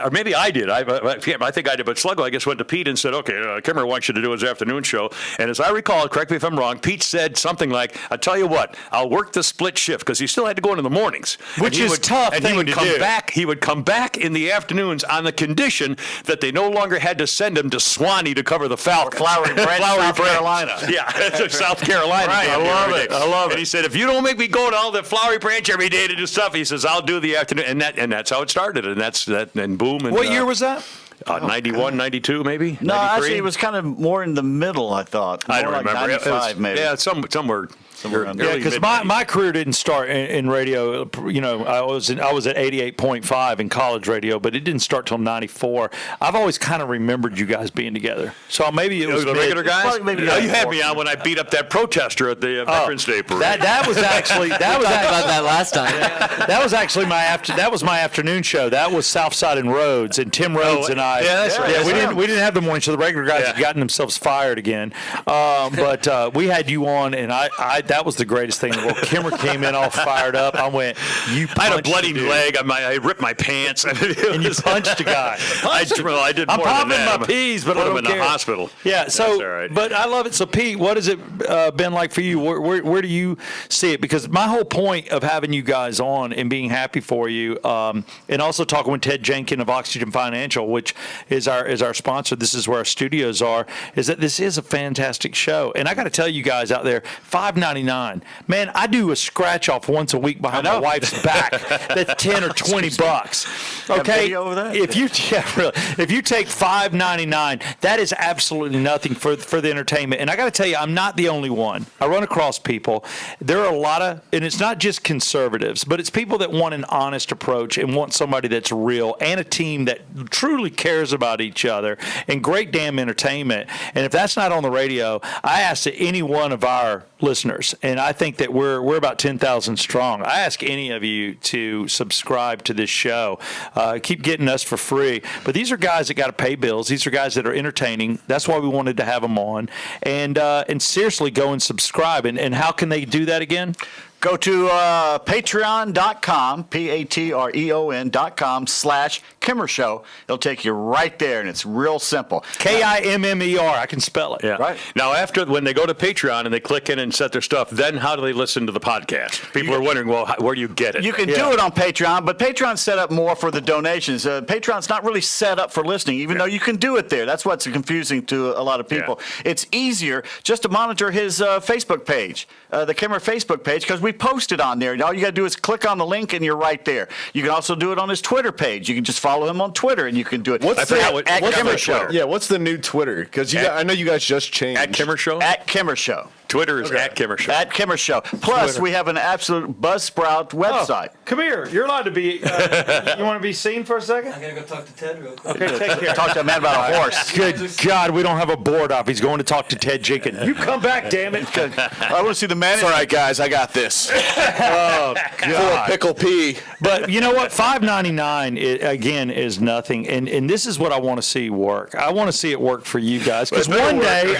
Or maybe I did. I think I did. But Sluggo, I guess, went to Pete and said, okay, Kimmer wants you to do his afternoon show. And as I recall, correct me if I'm wrong, Pete said something like, I'll tell you what, I'll work the split shift, because he still had to go into the mornings. Which is tough and thing he would to come do. back. He would come back in the afternoons on the condition that they no longer had to send him to Swanee to cover the Falcons. Flowery Branch, South Carolina. Yeah, South Carolina. Right, I love it. I love it. And he said, if you don't make me go to all the Flowery Branch every day to do stuff, he says, I'll do the afternoon. And that's how it started. And that's that. And boom. And, what year was that? 91, 92, maybe? No, 93? actually, it was kind of more in the middle, I thought. I don't More like remember. 95, maybe. Yeah, somewhere. around Yeah, there. because my career didn't start in radio. I was at 88.5 in college radio, but it didn't start till 94. I've always kind of remembered you guys being together. So maybe it was the regular guys. Probably maybe You had me on when I beat up that protester at the Veterans Day parade. That was actually Talked about that last time. that was actually my afternoon show. That was Southside and Rhodes, and Tim Rhodes and I. Yeah, that's right. Yeah, we didn't have the morning show. The regular guys had gotten themselves fired again, but we had you on, and I that was the greatest thing in the world. Kimmer came in all fired up. I went, you punched I had a bloody the dude. leg. I ripped my pants. And you punched a guy. I did more I'm than popping that. my peas, but Put I him don't in care. the hospital. Yeah, That's so, all right. but I love it. So, Pete, what has it been like for you? Where do you see it? Because my whole point of having you guys on and being happy for you, and also talking with Ted Jenkin of Oxygen Financial, which is our sponsor. This is where our studios are. Is that this is a fantastic show, and I got to tell you guys out there, $5.99 $5.99. Man, I do a scratch off once a week behind my wife's back. That's $10 or $20. Okay, video over that? if you if you take $5.99, that is absolutely nothing for the entertainment. And I got to tell you, I'm not the only one. I run across people. There are a lot of, and it's not just conservatives, but it's people that want an honest approach and want somebody that's real and a team that truly cares about each other and great damn entertainment. And if that's not on the radio, I ask that any one of our listeners, and I think that we're about 10,000 strong. I ask any of you to subscribe to this show. Keep getting us for free. But these are guys that got to pay bills. These are guys that are entertaining. That's why we wanted to have them on. And seriously, go and subscribe. And how can they do that again? Go to patreon.com, patreon.com/Kimmer Show. It'll take you right there, and it's real simple. KIMMER. I can spell it. Yeah. Right. Now, when they go to Patreon and they click in and set their stuff, then how do they listen to the podcast? People are wondering, well, where do you get it? You can do it on Patreon, but Patreon's set up more for the donations. Patreon's not really set up for listening, even though you can do it there. That's what's confusing to a lot of people. Yeah. It's easier just to monitor his Facebook page, the Kimmer Facebook page, because we post it on there. All you got to do is click on the link, and you're right there. You can also do it on his Twitter page. You can just follow him on Twitter, and you can do it. What's the Kimmer Show? Yeah, what's the new Twitter? Because I know you guys just changed. At Kimmer Show? At Kimmer Show. Twitter is at Kimmer Show. At Kimmer Show. Plus, we have an absolute Buzzsprout website. Come here. You're allowed to be. You want to be seen for a second? I gotta go talk to Ted real quick. Okay, take care. Talk to a man about a horse. Good God, we don't have a board op. He's going to talk to Ted Jenkins. You come back, damn it. I want to see the manager. It's all right, guys. I got this. Oh, Full of pickle pea. But you know what? $5.99 again is nothing, and this is what I want to see work. I want to see it work for you guys because one day,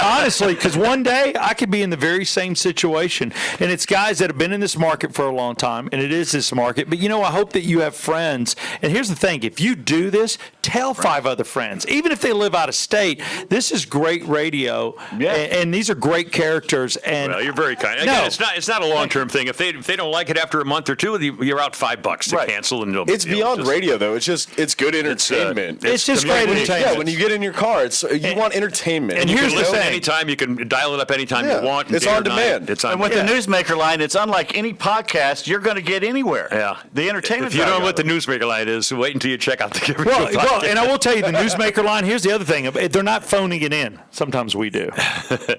honestly, one day I could be in the very same situation, and it's guys that have been in this market for a long time, and it is this market. But I hope that you have friends. And here's the thing: if you do this, tell 5 other friends, even if they live out of state. This is great radio, and these are great characters. And well, you're very kind. Again, it's not a long-term thing. If they don't like it after a month or two, you're out $5 to cancel. And it's beyond radio, though. It's good entertainment. It's just great entertainment. Yeah, when you get in your car, you want entertainment. And here's you can the listen thing. anytime. You can dial it up anytime you want. It's on demand. It's on And with the Newsmaker line, it's unlike any podcast you're going to get anywhere. Yeah. The entertainment. If you don't know what the Newsmaker line is, wait until you check out the Kimmer Show Well, podcast. and I will tell you, the Newsmaker line, here's the other thing. They're not phoning it in. Sometimes we do.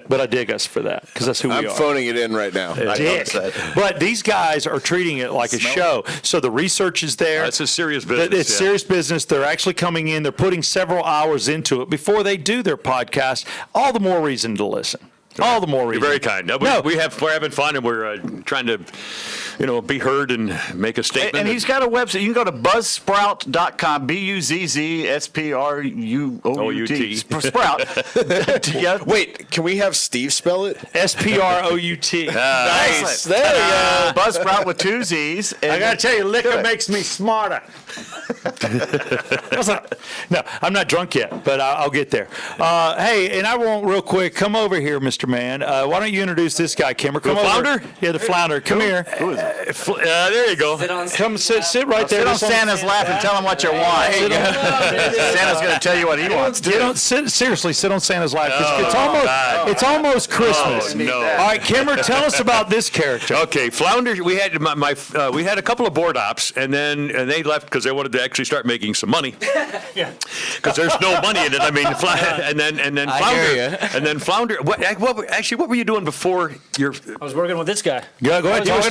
But I dig us for that because that's who we are. I'm phoning it in right now. Dick. But these guys are treating it like a show. So the research is there. It's a serious business. It's serious business. They're actually coming in. They're putting several hours into it before they do their podcast. All the more reason to listen. All the more reason. You're very kind. No, we're having fun, and we're trying to, be heard and make a statement. And he's got a website. You can go to buzzsprout.com, BUZZSPRUOUT. Sprout. Yeah. Wait, can we have Steve spell it? SPROUT. Nice. There you go. Buzzsprout with 2 Z's. I got to tell you, liquor makes me smarter. No, I'm not drunk yet, but I'll get there. Hey, and I want real quick, come over here, Mr. Man. Why don't you introduce this guy, Kimmer? Come The over. flounder? Yeah, the flounder. Come here. There you go. Come sit right there. Sit on Santa's lap and tell him what you want. Santa's going to tell you what he wants. Seriously, sit on Santa's lap. It's almost Christmas. Oh, no. All right, Kimmer, tell us about this character. Okay, Flounder. We had we had a couple of board ops, and they left because they wanted to actually start making some money. Because there's no money in it. I mean, and then Flounder. What were you doing before your? I was working with this guy. Go ahead. You were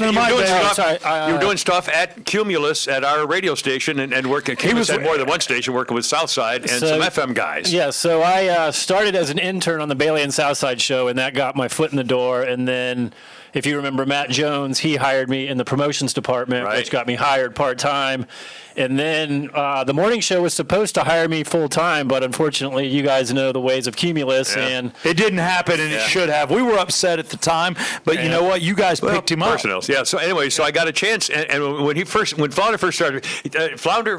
Sorry. doing stuff at Cumulus at our radio station and working. Cumulus had more than one station, working with Southside and some FM guys. Yeah, so I started as an intern on the Bailey and Southside show, and that got my foot in the door. And then, if you remember Matt Jones, he hired me in the promotions department, which got me hired part-time. And then the morning show was supposed to hire me full-time, but unfortunately, you guys know the ways of Cumulus. And it didn't happen, and it should have. We were upset at the time, but you know what? You guys picked him up. Personnel. Yeah. So anyway, so I got a chance, and when Flounder first started, Flounder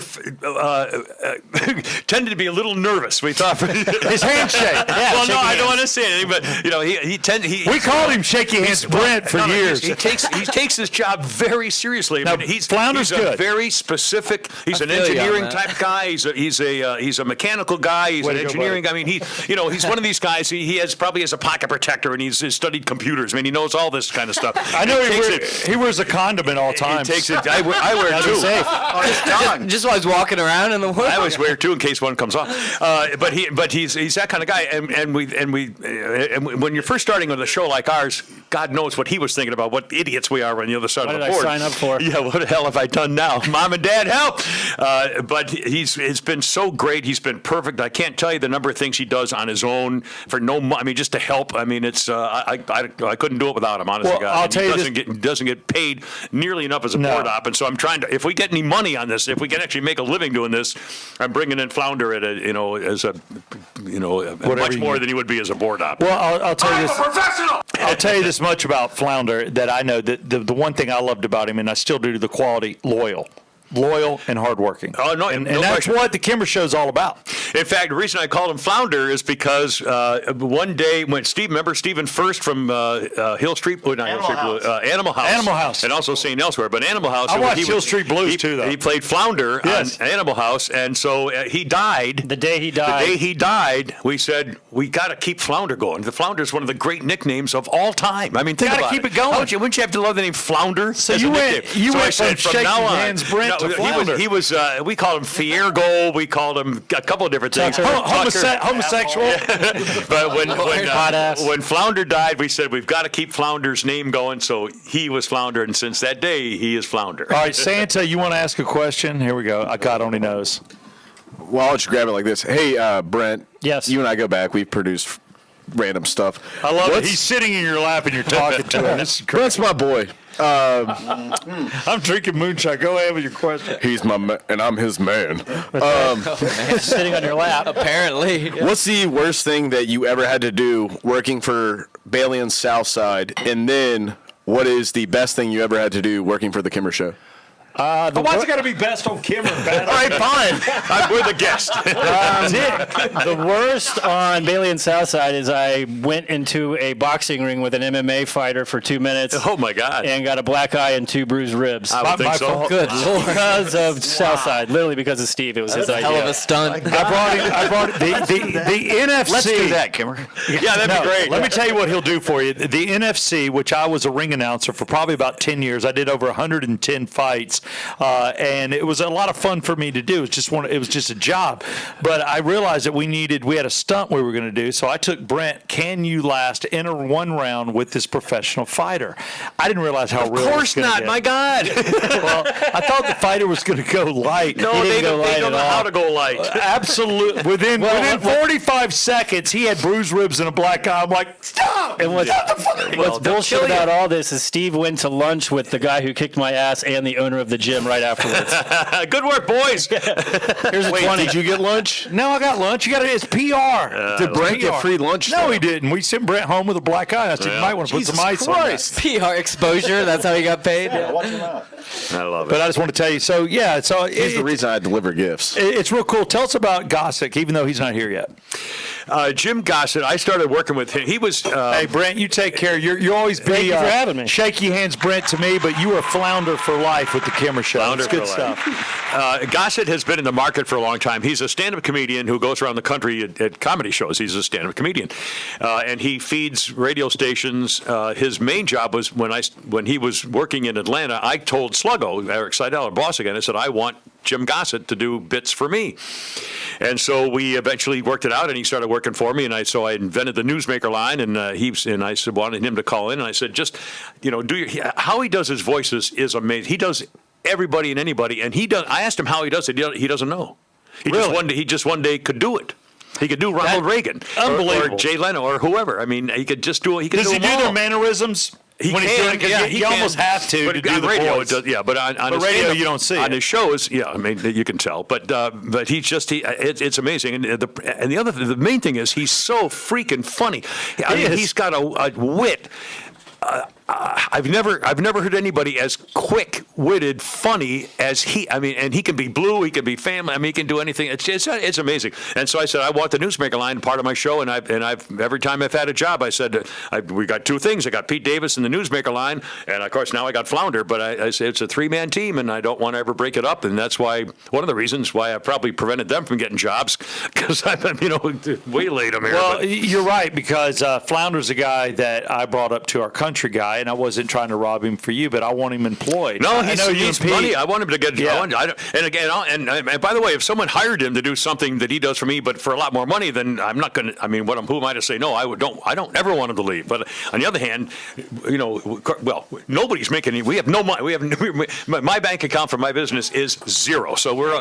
tended to be a little nervous. We thought his handshake. Well, no, I don't want to say anything, but we called him shaky hands, Brent. Brent for years. He takes his job very seriously. Now, Flounder's he's good. a very specific. He's an feel you on engineering that. type guy. He's a mechanical guy. He's Way an to go, engineering guy. I mean, he's one of these guys. He probably has a pocket protector, and he's studied computers. I mean, he knows all this kind of stuff. I know He he wears a condom at all He times. takes it. I wear it too. Just while he's walking around in the woods. I always wear it too in case one comes off. But he's that kind of guy. And when you're first starting on a show like ours, God knows what he was thinking about. What idiots we are on the other side What of did the I board. sign up for? Yeah, what the hell have I done now? Mom and Dad, help! But it's been so great. He's been perfect. I can't tell you the number of things he does on his own for no money. I mean, just to help. I mean, it's I couldn't do it without him. Honestly, Well, God. I'll tell you this- he doesn't get paid nearly enough as a No. board op, and so I'm trying to. If we get any money on this, if we can actually make a living doing this, I'm bringing in Flounder at much you more need. than he would be as a board op. Well, I'll tell you I'm a this. professional. I'll tell you this much about Flounder that I know that the one thing I loved about him, and I still do to the quality, loyal and hardworking. Oh, no, and no that's question. what the Kimmer Show's all about. In fact, the reason I called him Flounder is because one day when remember Stephen First from Hill Street, not Hill Street Blues, Animal House. Animal House. And also St. Elsewhere, but Animal House. I watched he Hill was- Street Blues he- too, though. He played Flounder Yes. on Animal House, and so he died. The day he The died. day he died, we said, we got to keep Flounder going. The Flounder is one of the great nicknames of all time. I mean, think Gotta about keep it going. Wouldn't you have to love the name Flounder? So as you a went- nickname? you So I went said, from shaking now on- hands, Brent, to Flounder. He was we called him Fiergo. We called him a couple of different things. Tucker. Homosexual. But Hot ass. when Flounder died, we said we've got to keep Flounder's name going. So he was Flounder, and since that day, he is Flounder. All right, Santa, you want to ask a question? Here we go. God only knows. Well, I'll just grab it like this. Hey, Brent. Yes. You and I go back. We've produced random stuff. I love it. What's- He's sitting in your lap and you're talking to him. This is great. Brent's my boy. I'm drinking moonshine. Go ahead with your question. He's my man, and I'm his man. Sitting on your lap. Apparently. What's the worst thing that you ever had to do working for Bailey and Southside? And then what is the best thing you ever had to do working for the Kimmer Show? Why's it got to be best on Kimmer? Bad All right, fine. We're the guest. The worst on Bailey and Southside is I went into a boxing ring with an MMA fighter for 2 minutes Oh my God. and got a black eye and 2 bruised ribs. I would think my so. fault. Good lord. Because of Southside, literally because of Steve. It was his idea. Hell of a stunt. I brought it. The NFC. Let's do that, Kimmer. Yeah, that'd be great. Let me tell you what he'll do for you. The NFC, which I was a ring announcer for probably about 10 years, I did over 110 fights, and it was a lot of fun for me to do. It was just a job, but I realized that we had a stunt we were going to do. So I took Brent. Can you last in one round with this professional fighter? I didn't realize how Of real. course it was gonna not. get. My God. Well, I thought the fighter was going to go light. No, He they didn't go don't, light they don't at know all. how to go light. Absolutely. Within 45 seconds, he had bruised ribs and a black eye. I'm like, stop! And what's Don't bullshit kill you. about all this is Steve went to lunch with the guy who kicked my ass and the owner of the gym right afterwards. Good work, boys. Here's a 20. Did you get lunch? No, I got lunch. It's PR. Did Brent get free lunch? No, though? he didn't. We sent Brent home with a black eye. I said, you might want to put some ice on that. PR exposure. That's how he got paid. I love it. But I just want to tell you, so He's the reason I deliver gifts. it's real cool. Tell us about Gossick, even though he's not here yet. Jim Gossett, I started working with him. He was. Hey, Brent, you take care. You always be Thank you for having me. shaky hands, Brent, to me, but you are Flounder for life with the Kimmer Show. Flounder It's good for life. stuff. Gossett has been in the market for a long time. He's a stand-up comedian who goes around the country at comedy shows. He's a stand-up comedian, and he feeds radio stations. His main job was when he was working in Atlanta. I told Sluggo, Eric Seidel, our boss again, I said, I want Jim Gossett to do bits for me. And so we eventually worked it out, and he started working for me. And so I invented the newsmaker line, and I said wanted him to call in, and I said just how he does his voices is amazing. He does everybody and anybody, and he does. I asked him how he does it. He doesn't know. He just one day could do it. He could do Ronald Reagan, unbelievable. or Jay Leno, or whoever. I mean, he could just do it. Does he do them their all. mannerisms? He when can, he's doing it, 'cause yeah, you almost have to But do on the radio, voice. it does, yeah. But on his radio, stand-up- you don't see on it. his shows. Yeah, I mean you can tell. But it's amazing. And the main thing is he's so freaking funny. I mean, he's got a wit. I've never heard anybody as quick-witted, funny as he. I mean, and he can be blue, he can be family. I mean, he can do anything. It's amazing. And so I said, I want the Newsmaker line part of my show. And I've every time I've had a job, I said, we got two things. I got Pete Davis in the Newsmaker line, and of course now I got Flounder. But I say it's a three-man team, and I don't want to ever break it up. And that's why one of the reasons why I probably prevented them from getting jobs, because I've waylaid them here. Well, you're right, because Flounder's a guy that I brought up to our country guy, and I wasn't trying to rob him for you, but I want him employed. No, I know he's money. I want him to get. Yeah. And again, and by the way, if someone hired him to do something that he does for me, but for a lot more money, then I'm not going to. I mean, who am I to say no? I don't ever want him to leave. But on the other hand, well, nobody's making any. We have no money. My bank account for my business is zero. So we're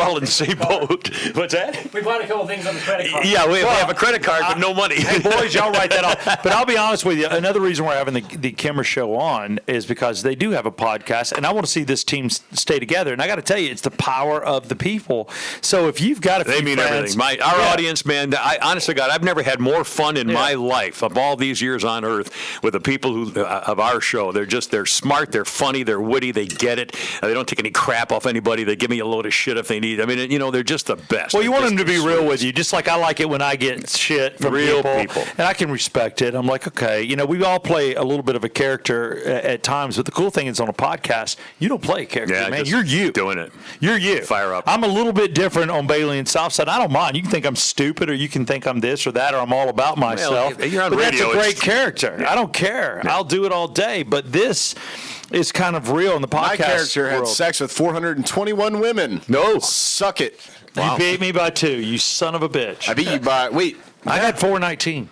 all in the same boat. What's that? We bought a couple things on the credit card. Yeah, we have a credit card, but no money. Hey, boys, y'all write that off. But I'll be honest with you. Another reason we're having the Kimmer Show on is because they do have a podcast, and I want to see this team stay together. And I got to tell you, it's the power of the people. So if you've got a few they mean friends, everything. Our audience, man. I honestly, God, I've never had more fun in my life of all these years on Earth with the people of our show. They're smart, they're funny, they're witty, they get it. They don't take any crap off anybody. They give me a load of shit if they need. I mean, they're just the best. Well, you They're want them to be sweet. real with you, just like I like it when I get shit from Real people, people. and I can respect it. I'm like, okay, we all play a little bit of a character at times, but the cool thing is on a podcast, you don't play a character, Yeah, man. just You're you. doing it. You're you. Fire up. I'm a little bit different on Bailey and Southside. I don't mind. You can think I'm stupid, or you can think I'm this or that, or I'm all about myself. Well, you're on but radio. That's a great character. I don't care. Yeah. I'll do it all day. But this is kind of real in the podcast. My character had world. sex with 421 women. No. Suck it. You beat me by 2. You son of a bitch. I beat you by, wait. I had 419.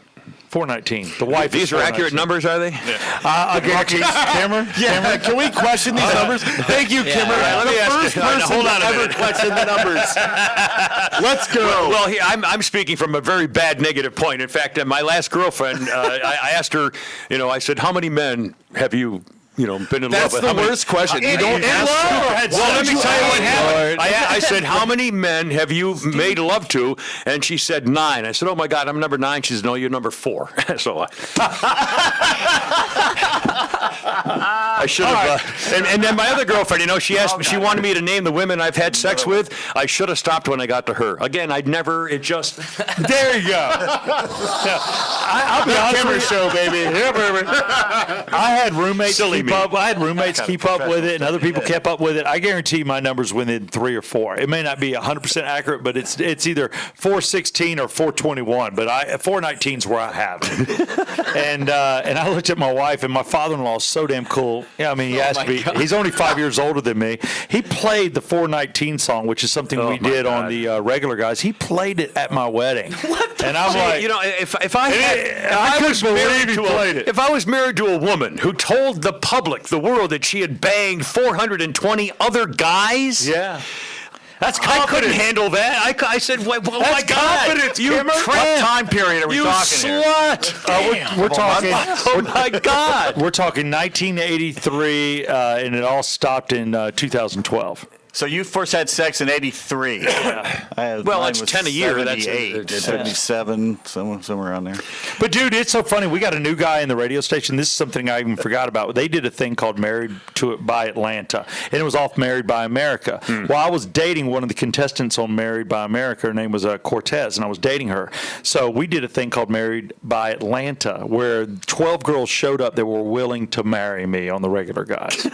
419. The wife. These are accurate numbers, are they? I guarantee. Kimmer? Yeah, can we question these numbers? Thank you, Kimmer. Let me ask First you. person Hold on to a ever minute. question the numbers. Let's go. Well, I'm speaking from a very bad negative point. In fact, my last girlfriend, I asked her, I said, how many men have you been in That's love with? the How many- worst question. You don't In ask. love or had Well, let sex? me tell you what happened. Lord. I said, how many men have you made love to? And she said 9. I said, oh my God, I'm number 9. She said, no, you're number 4. So I should have. And then my other girlfriend, she asked, she wanted me to name the women I've had sex with. I should have stopped when I got to her. Again, I'd never. It just. There you go. I'll be honest with you. Show, baby. Yeah, baby. I had roommates Silly keep me. up. I had roommates keep up with it, and other people kept up with it. I guarantee my number's within 3 or 4. It may not be 100% accurate, but it's either 416 or 421. But 419 is where I have it. And I looked at my wife, and my father-in-law is so damn cool. Yeah, I mean, he asked me. He's only 5 years older than me. He played the 419 song, which is something we did on the regular guys. He played it at my wedding. What the? And I'm like, if I was married to a woman who told the public, the world, that she had banged 420 other guys, yeah. That's I confidence. couldn't handle that. I said, oh my God, confidence, you Kimmer. tramp. What time period are we You talking here? slut. We're talking. Oh my God. We're talking 1983, and it all stopped in 2012. So you first had sex in '83. Well, Mine that's was 10 a year. That's 78, 77, somewhere around there. But dude, it's so funny. We got a new guy in the radio station. This is something I even forgot about. They did a thing called Married by Atlanta, and it was off Married by America. Well, I was dating one of the contestants on Married by America. Her name was Cortez, and I was dating her. So we did a thing called Married by Atlanta, where 12 girls showed up that were willing to marry me on the regular guys.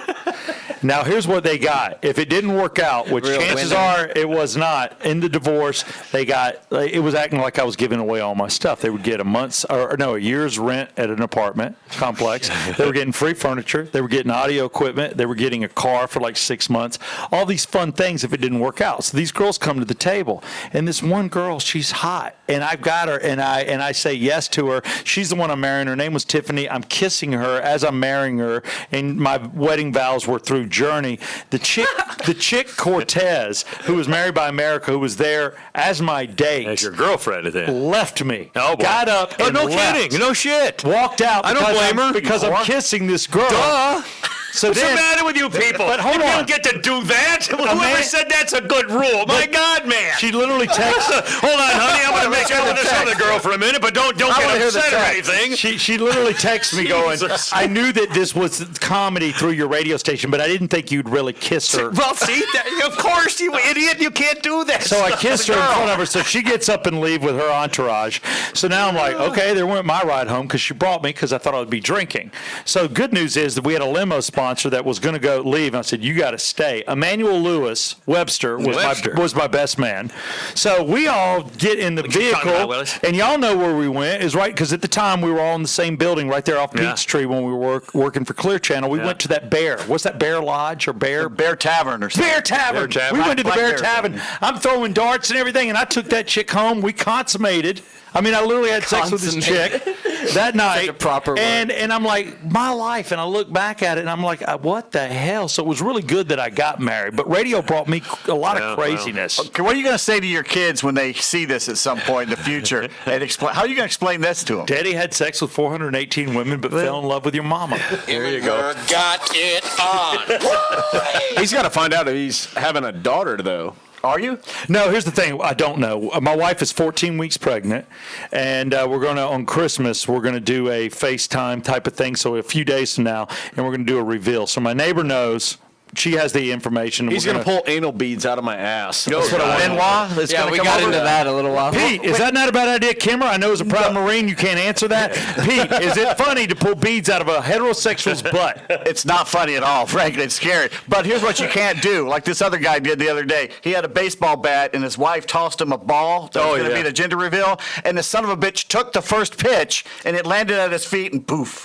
Now, here's what they got. If it didn't work out, which Real chances winner. are it was not, in the divorce, it was acting like I was giving away all my stuff. They would get a year's rent at an apartment complex. They were getting free furniture. They were getting audio equipment. They were getting a car for like 6 months. All these fun things if it didn't work out. So these girls come to the table, and this one girl, she's hot, and I've got her, and I say yes to her. She's the one I'm marrying. Her name was Tiffany. I'm kissing her as I'm marrying her, and my wedding vows were through Journey. The chick Cortez, who was Married by America, who was there as my date, As your girlfriend, I think. left me. Oh, boy. Got up. Oh, and no left. kidding. No shit. Walked out. I don't because blame her. because I'm kissing this girl. Duh. So What's then, the matter with you people? But hold you on. don't get to do that. Whoever said that's a good rule? My God, man. she literally texted. Hold on, honey. I'm going to make out with this other girl for a minute, but don't get upset or anything. She literally texted me going, I knew that this was comedy through your radio station, but I didn't think you'd really kiss her. Well, see, of course, you idiot. You can't do that. So I kissed her in front of her, so she gets up and leave with her entourage. So now I'm like, okay, there went my ride home because she brought me because I thought I would be drinking. So good news is that we had a limo sponsor that was going to go leave, and I said, you got to stay. Emmanuel Lewis Webster was my best man. So we all get in the vehicle, and y'all know where we went, is right, because at the time we were all in the same building right there off Peachtree when we were working for Clear Channel. We went to that Bear. What's that, Bear Lodge or Bear? Bear Tavern or something. Bear Tavern. We went to the Bear Tavern. I'm throwing darts and everything, and I took that chick home. We consummated. I mean, I literally had sex with this chick that night. a proper word. And I'm like, my life. And I look back at it, and I'm like, what the hell? So it was really good that I got married. But radio brought me a lot of craziness. Okay, what are you going to say to your kids when they see this at some point in the future? And explain, how are you going to explain this to them? Daddy had sex with 418 women, but fell in love with your mama. There you go. Got it on. He's got to find out if he's having a daughter, though. Are you? No, here's the thing. I don't know. My wife is 14 weeks pregnant, and we're going to, on Christmas, we're going to do a FaceTime type of thing. So a few days from now, and we're going to do a reveal. So my neighbor knows. She has the information. He's going to pull anal beads out of my ass. That's what I want. Benoit is Yeah, going we to come got over? into that a little while. Pete, is that not a bad idea, Kimmer? I know as a proud Marine you can't answer that. Pete, is it funny to pull beads out of a heterosexual's butt? It's not funny at all, frankly. It's scary. But here's what you can't do, like this other guy did the other day. He had a baseball bat, and his wife tossed him a ball that was going to be the gender reveal, and the son of a bitch took the first pitch, and it landed at his feet, and poof.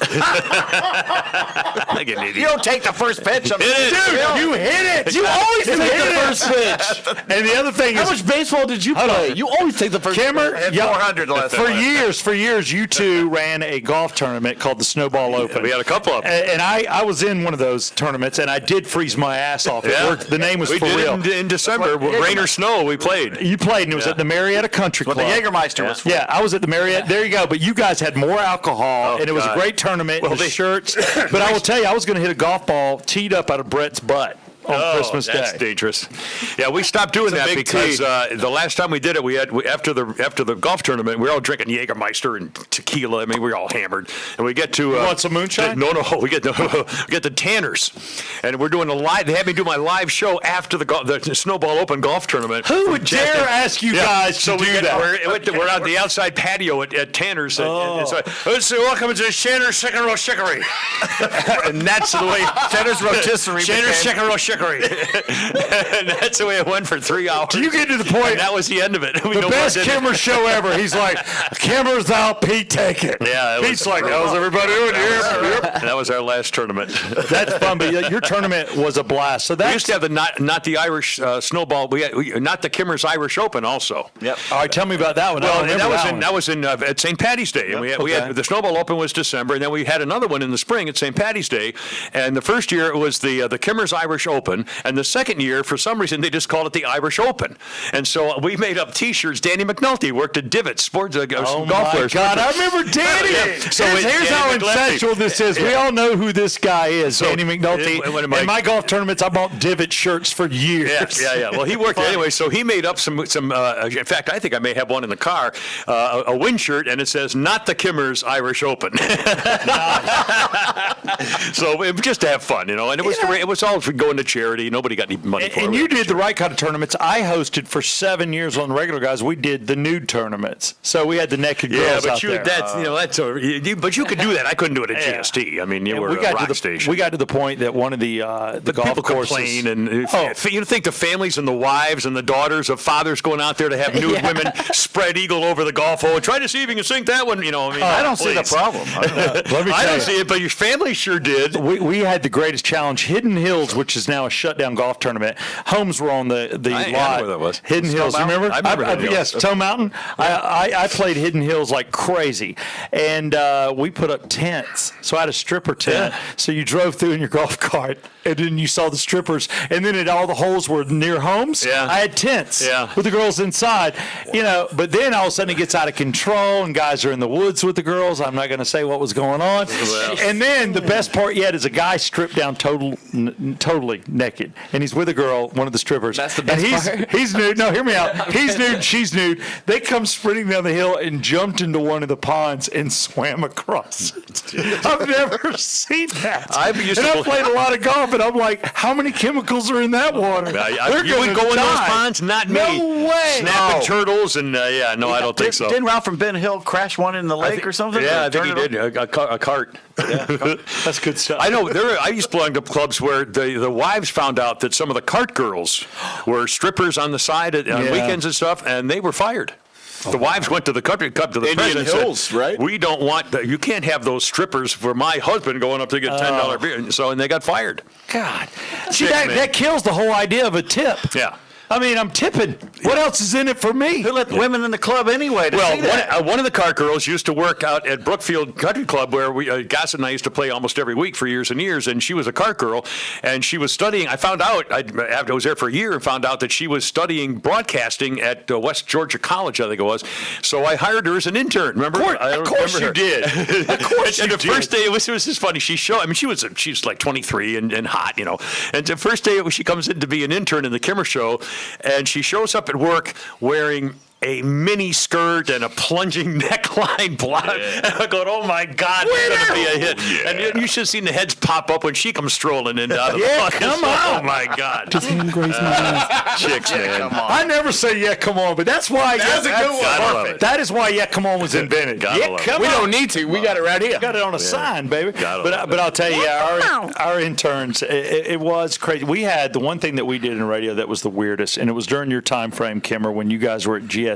Like an idiot. You don't take the first pitch. Dude, you hit it. You always take the first pitch. And the other thing is, How much baseball did you play? You always take the first. Kimmer, Had 400 last for time. years, you two ran a golf tournament called the Snowball Open. We had a couple of them. And I was in one of those tournaments, and I did freeze my ass off. It worked. The name was we For did Real. in December, rain or snow, we played. You played, and it was at the Marietta Country Club. But the Jägermeister was Yeah, I was at the Marriott. There you go. But you guys had more alcohol, and it was a God. great tournament. Well, and the they- shirts. But I will tell you, I was going to hit a golf ball teed up out of Brett's butt on Christmas That's Day. dangerous. Yeah, we stopped doing that big because T. the last time we did it, after the golf tournament, we were all drinking Jägermeister and tequila. I mean, we were all hammered, and we get to want some moonshine? No, we get the Tanners, and we're doing a live. They had me do my live show after the Snowball Open golf tournament. Who would dare ask you guys to do that? We're on the outside patio at Tanner's. And so, welcome to Tanner's Second Row Chicory. And that's the way. Tanner's Rotisserie. Tanner's Second Row Chicory. And that's the way it went for 3 hours. You get to the point. And that was the end of it. We The no best more did it. Kimmer show ever. He's like, Kimmer's out, Pete, take it. Yeah, it was- Pete's like, how's everybody doing here? And that was our last tournament. That's fun, but your tournament was a blast. So We that's used to have the not the Irish snowball. We not the Kimmer's Irish Open also. Yep. All right, tell me about that one. I Well, don't and remember that was in at St. Patty's Day, and we had the Snowball Open was December, and then we had another one in the spring at St. Patty's Day. And the first year it was the Kimmer's Irish Open, and the second year for some reason they just called it the Irish Open. And so we made up T-shirts. Danny McNulty worked at Divot Sports Oh golf my players. God, I remember Danny. Yeah. So here's Danny how McNulty. incestual this is. We all know who this guy is, Danny McNulty. one of my- In my golf tournaments, I bought Divot shirts for years. Yeah. Well, he worked anyway, so he made up some. In fact, I think I may have one in the car, a wind shirt, and it says "Not the Kimmer's Irish Open." So it was just to have fun, and it was all for going to charity. Nobody got any money for it. And you did the right kind of tournaments. I hosted for 7 years on the regular guys. We did the nude tournaments. So we had the naked girls Yeah, out but there. but you could do that. I couldn't do it at GST. I mean, you were a rock station. We got to the point that one of the golf People courses. complain, and you think the families and the wives and the daughters of fathers going out there to have nude women spread eagle over the golf hole and try to see if you can sink that one. I don't see the problem. Let me I tell don't you. see it, but your family sure did. We had the greatest challenge. Hidden Hills, which is now now a shutdown golf tournament. Homes were on the I lot. know where that was. Hidden Hills. You remember? I remember Hidden Hills. Yes, Toe Mountain. I played Hidden Hills like crazy, and we put up tents. So I had a stripper tent. So you drove through in your golf cart, and then you saw the strippers, and then all the holes were near homes. Yeah. I had tents Yeah. with the girls inside, but then all of a sudden it gets out of control and guys are in the woods with the girls. I'm not going to say what was going on. Well. And then the best part yet is a guy stripped down totally naked, and he's with a girl, one of the strippers. That's the best and he's nude. No, hear me out. He's nude, she's nude. They come sprinting down the hill and jumped into one of the ponds and swam across it. I've never seen that. I've played a lot of golf, and I'm like, how many chemicals are in that water? They're You would gonna go in those die. ponds? Not me. No way. Snapping No. turtles and I don't think so. Didn't Ralph from Ben Hill crash one in the lake or something? Yeah, Or I think he turn it did. A cart. That's good stuff. I know. I used to belong to clubs where the wives found out that some of the cart girls were strippers on the side on weekends and stuff, and they were fired. The wives went to the country club to the Indian president and Hills, said, right? "We don't want that. You can't have those strippers for my husband going up to get $10 beer." And they got fired. God. See, Sick, man. that kills the whole idea of a tip. Yeah. I mean, I'm tipping. What else is in it for me? Who let women in the club anyway to see that? Well, one of the cart girls used to work out at Brookfield Country Club where Gossett and I used to play almost every week for years and years, and she was a cart girl, and she was studying. I found out, after I was there for a year, and found out that she was studying broadcasting at West Georgia College, I think it was. So I hired her as an intern, remember? Of course you did. Of course you and the did. first day, it was just funny. She was like 23 and hot, And the first day she comes in to be an intern in the Kimmer show, and she shows up at work wearing a mini skirt and a plunging neckline blouse. And I go, oh my God, this is going to be a hit. Yeah. And you should have seen the heads pop up when she comes strolling in out of the Yeah, box. come on. Oh my God. Chicks, man. Come on. I never say yeah, come on, but that's why. That's a good one. Gotta love Perfect. it. That is why yeah, come on was invented. Gotta Yeah, love it. come We on. don't need to. We got it right here. Got it on a sign, baby. Gotta love But it. I'll tell you, our interns, it was crazy. We had the one thing that we did in radio that was the weirdest, and it was during your time frame, Kimmer, when you guys were at GST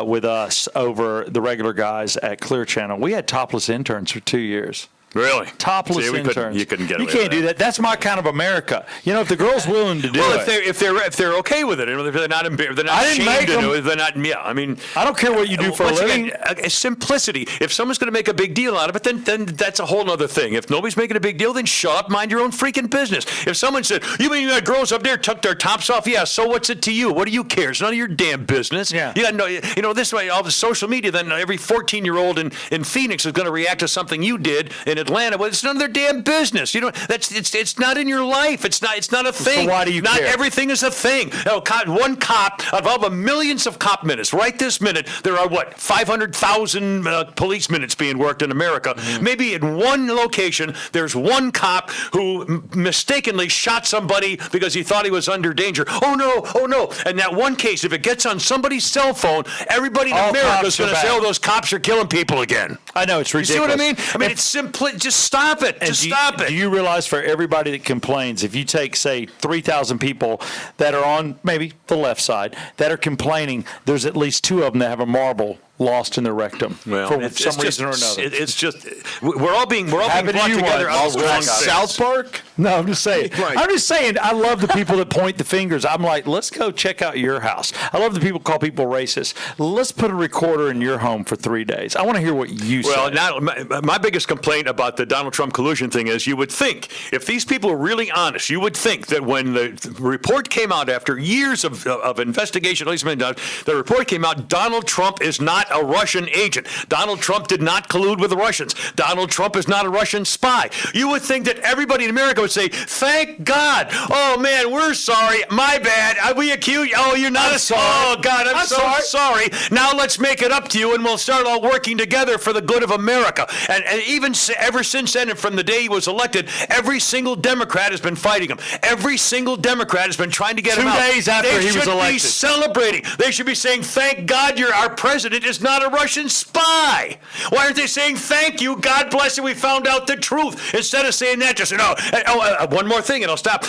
with us over the regular guys at Clear Channel. We had topless interns for 2 years. Really? Topless See, interns. you couldn't get away You can't with do that. That's my kind of America. If the girl's willing to do Well, it. if they're okay with it, if they're not embarrassed, they're not I didn't ashamed make to them. do it, they're not. Yeah, I mean, I don't care what you do for a once living. again, simplicity. If someone's going to make a big deal out of it, then that's a whole other thing. If nobody's making a big deal, then shut up, mind your own freaking business. If someone said, "You mean you got girls up there tuck their tops off?" Yeah. So what's it to you? What do you care? It's none of your damn business. Yeah. You got no. This way, all the social media. Then every 14-year-old in Phoenix is going to react to something you did in Atlanta. Well, it's none of their damn business. It's not in your life. It's not a thing. So why do you Not care? everything is a thing. One cop out of all the millions of cop minutes, right this minute, there are 500,000 police minutes being worked in America. Mm-hmm. Maybe in one location, there's one cop who mistakenly shot somebody because he thought he was under danger. Oh no. And that one case, if it gets on somebody's cell phone, everybody in All America cops is going to are say, bad. "Oh, those cops are killing people again." I know, it's You ridiculous. see what I mean? I mean, it's simply, just stop it. Just stop it. Do you realize for everybody that complains, if you take, say, 3,000 people that are on maybe the left side that are complaining, there's at least 2 of them that have a marble lost in their rectum for some reason or another. It's just we're all being brought Happened to together you on once. the wrong South Park? No, I'm just saying. Right. I'm just saying. I love the people that point the fingers. I'm like, let's go check out your house. I love the people call people racist. Let's put a recorder in your home for 3 days. I want to hear what you say. Well, now my biggest complaint about the Donald Trump collusion thing is you would think if these people are really honest, you would think that when the report came out after years of investigation, at least the report came out, Donald Trump is not a Russian agent. Donald Trump did not collude with the Russians. Donald Trump is not a Russian spy. You would think that everybody in America would say, "Thank God. Oh man, we're sorry. My bad. We accuse you. Oh, you're not a sorry. Oh God, I'm so sorry. sorry. Now let's make it up to you, and we'll start all working together for the good of America." And even ever since then, and from the day he was elected, every single Democrat has been fighting him. Every single Democrat has been trying to get him out. 2 days after he was They should be elected. celebrating. They should be saying, "Thank God, our president is is not a Russian spy. Why aren't they saying thank you, God bless you, we found out the truth? Instead of saying that, just one more thing and I'll stop.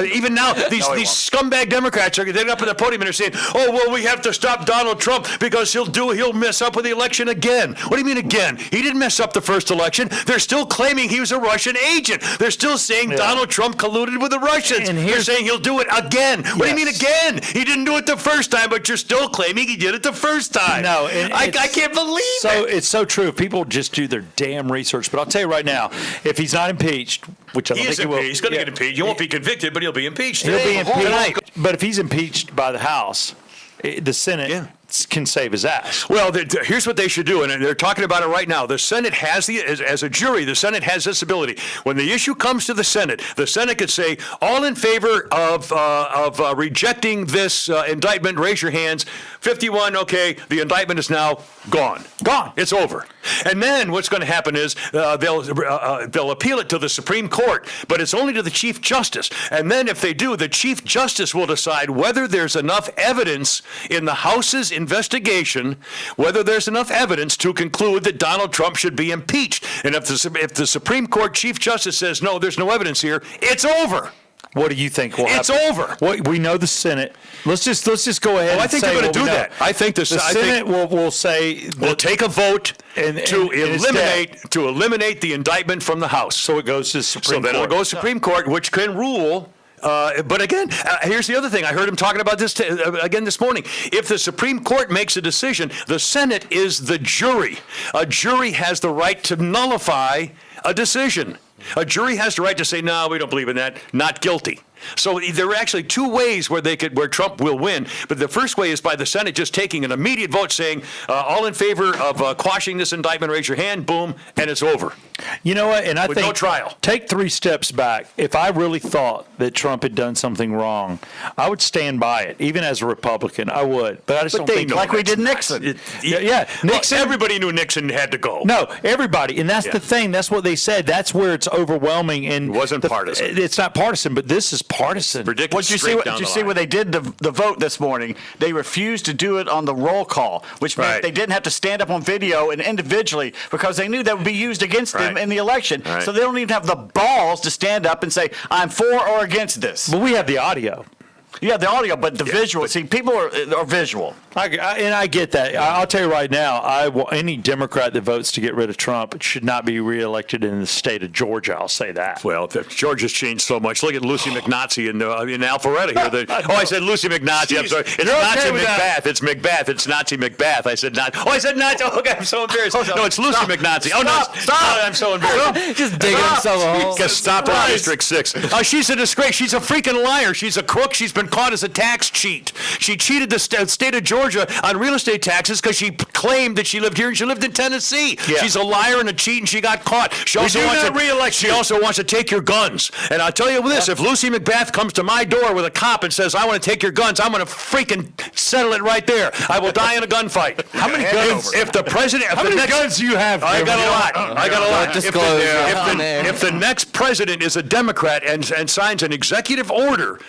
Even now, these scumbag Democrats are getting up at the podium and they're saying, oh, well, we have to stop Donald Trump because he'll mess up with the election again. What do you mean again? He didn't mess up the first election. They're still claiming he was a Russian agent. They're still saying Donald Trump colluded with the Russians. And they're saying he'll do it again. What do you mean again? He didn't do it the first time, but you're still claiming he did it the first time. No, I can't believe it. It's so true. People just do their damn research. But I'll tell you right now, if he's not impeached, which I don't think he will. He's going to get impeached. He won't be convicted, but he'll be impeached. He'll be impeached. But if he's impeached by the House, the Senate can save his ass. Well, here's what they should do, and they're talking about it right now. The Senate has as a jury, the Senate has this ability. When the issue comes to the Senate could say, all in favor of rejecting this indictment, raise your hands. 51, okay, the indictment is now gone. Gone. It's over. And then what's going to happen is they'll appeal it to the Supreme Court, but it's only to the Chief Justice. And then if they do, the Chief Justice will decide whether there's enough evidence in the House's investigation, whether there's enough evidence to conclude that Donald Trump should be impeached. And if the Supreme Court Chief Justice says, no, there's no evidence here, it's over. What do you think will happen? It's over. We know the Senate. Let's just go ahead. I think they're going to do that. I think the Senate will say we'll take a vote to eliminate the indictment from the House. So it goes to the Supreme Court. So then it'll go to Supreme Court, which can rule. But again, here's the other thing. I heard him talking about this again this morning. If the Supreme Court makes a decision, the Senate is the jury. A jury has the right to nullify a decision. A jury has the right to say, no, we don't believe in that, not guilty. So there are actually two ways where Trump will win. But the first way is by the Senate just taking an immediate vote saying, all in favor of quashing this indictment, raise your hand, boom, and it's over. You know what? And I think no trial. Take 3 steps back. If I really thought that Trump had done something wrong, I would stand by it. Even as a Republican, I would. But I just don't think like we did Nixon. Nixon. Well, everybody knew Nixon had to go. No, everybody. And that's the thing. That's what they said. That's where it's overwhelming. And it wasn't partisan. It's not partisan, but this is partisan. Ridiculous. Did you see what they did the vote this morning? They refused to do it on the roll call, which meant they didn't have to stand up on video and individually because they knew that would be used against them in the election. Right. So they don't even have the balls to stand up and say, I'm for or against this. But we have the audio. Yeah, the audio, but the visual. See, people are visual. I get that. I'll tell you right now, any Democrat that votes to get rid of Trump should not be reelected in the state of Georgia. I'll say that. Well, Georgia's changed so much. Look at Lucy McNazi in Alpharetta here. I said Lucy McNazi. I'm sorry. It's Nazi McBath. It's Macbeth. It's Nazi McBath. I said Nazi. I said Nazi. Oh, okay, I'm so embarrassed. No, it's Lucy McNazi. Stop. I'm so embarrassed. Just digging himself a hole. Gestapo District 6. She's a disgrace. She's a freaking liar. She's a crook. She's been caught as a tax cheat. She cheated the state of Georgia on real estate taxes because she claimed that she lived here and she lived in Tennessee. Yeah. She's a liar and a cheat and she got caught. She also wants to take your guns. And I'll tell you this, if Lucy McBath comes to my door with a cop and says, I want to take your guns, I'm going to freaking settle it right there. I will die in a gunfight. How many guns? If the president... How many guns do you have? I got a lot. If the next president is a Democrat and signs an executive order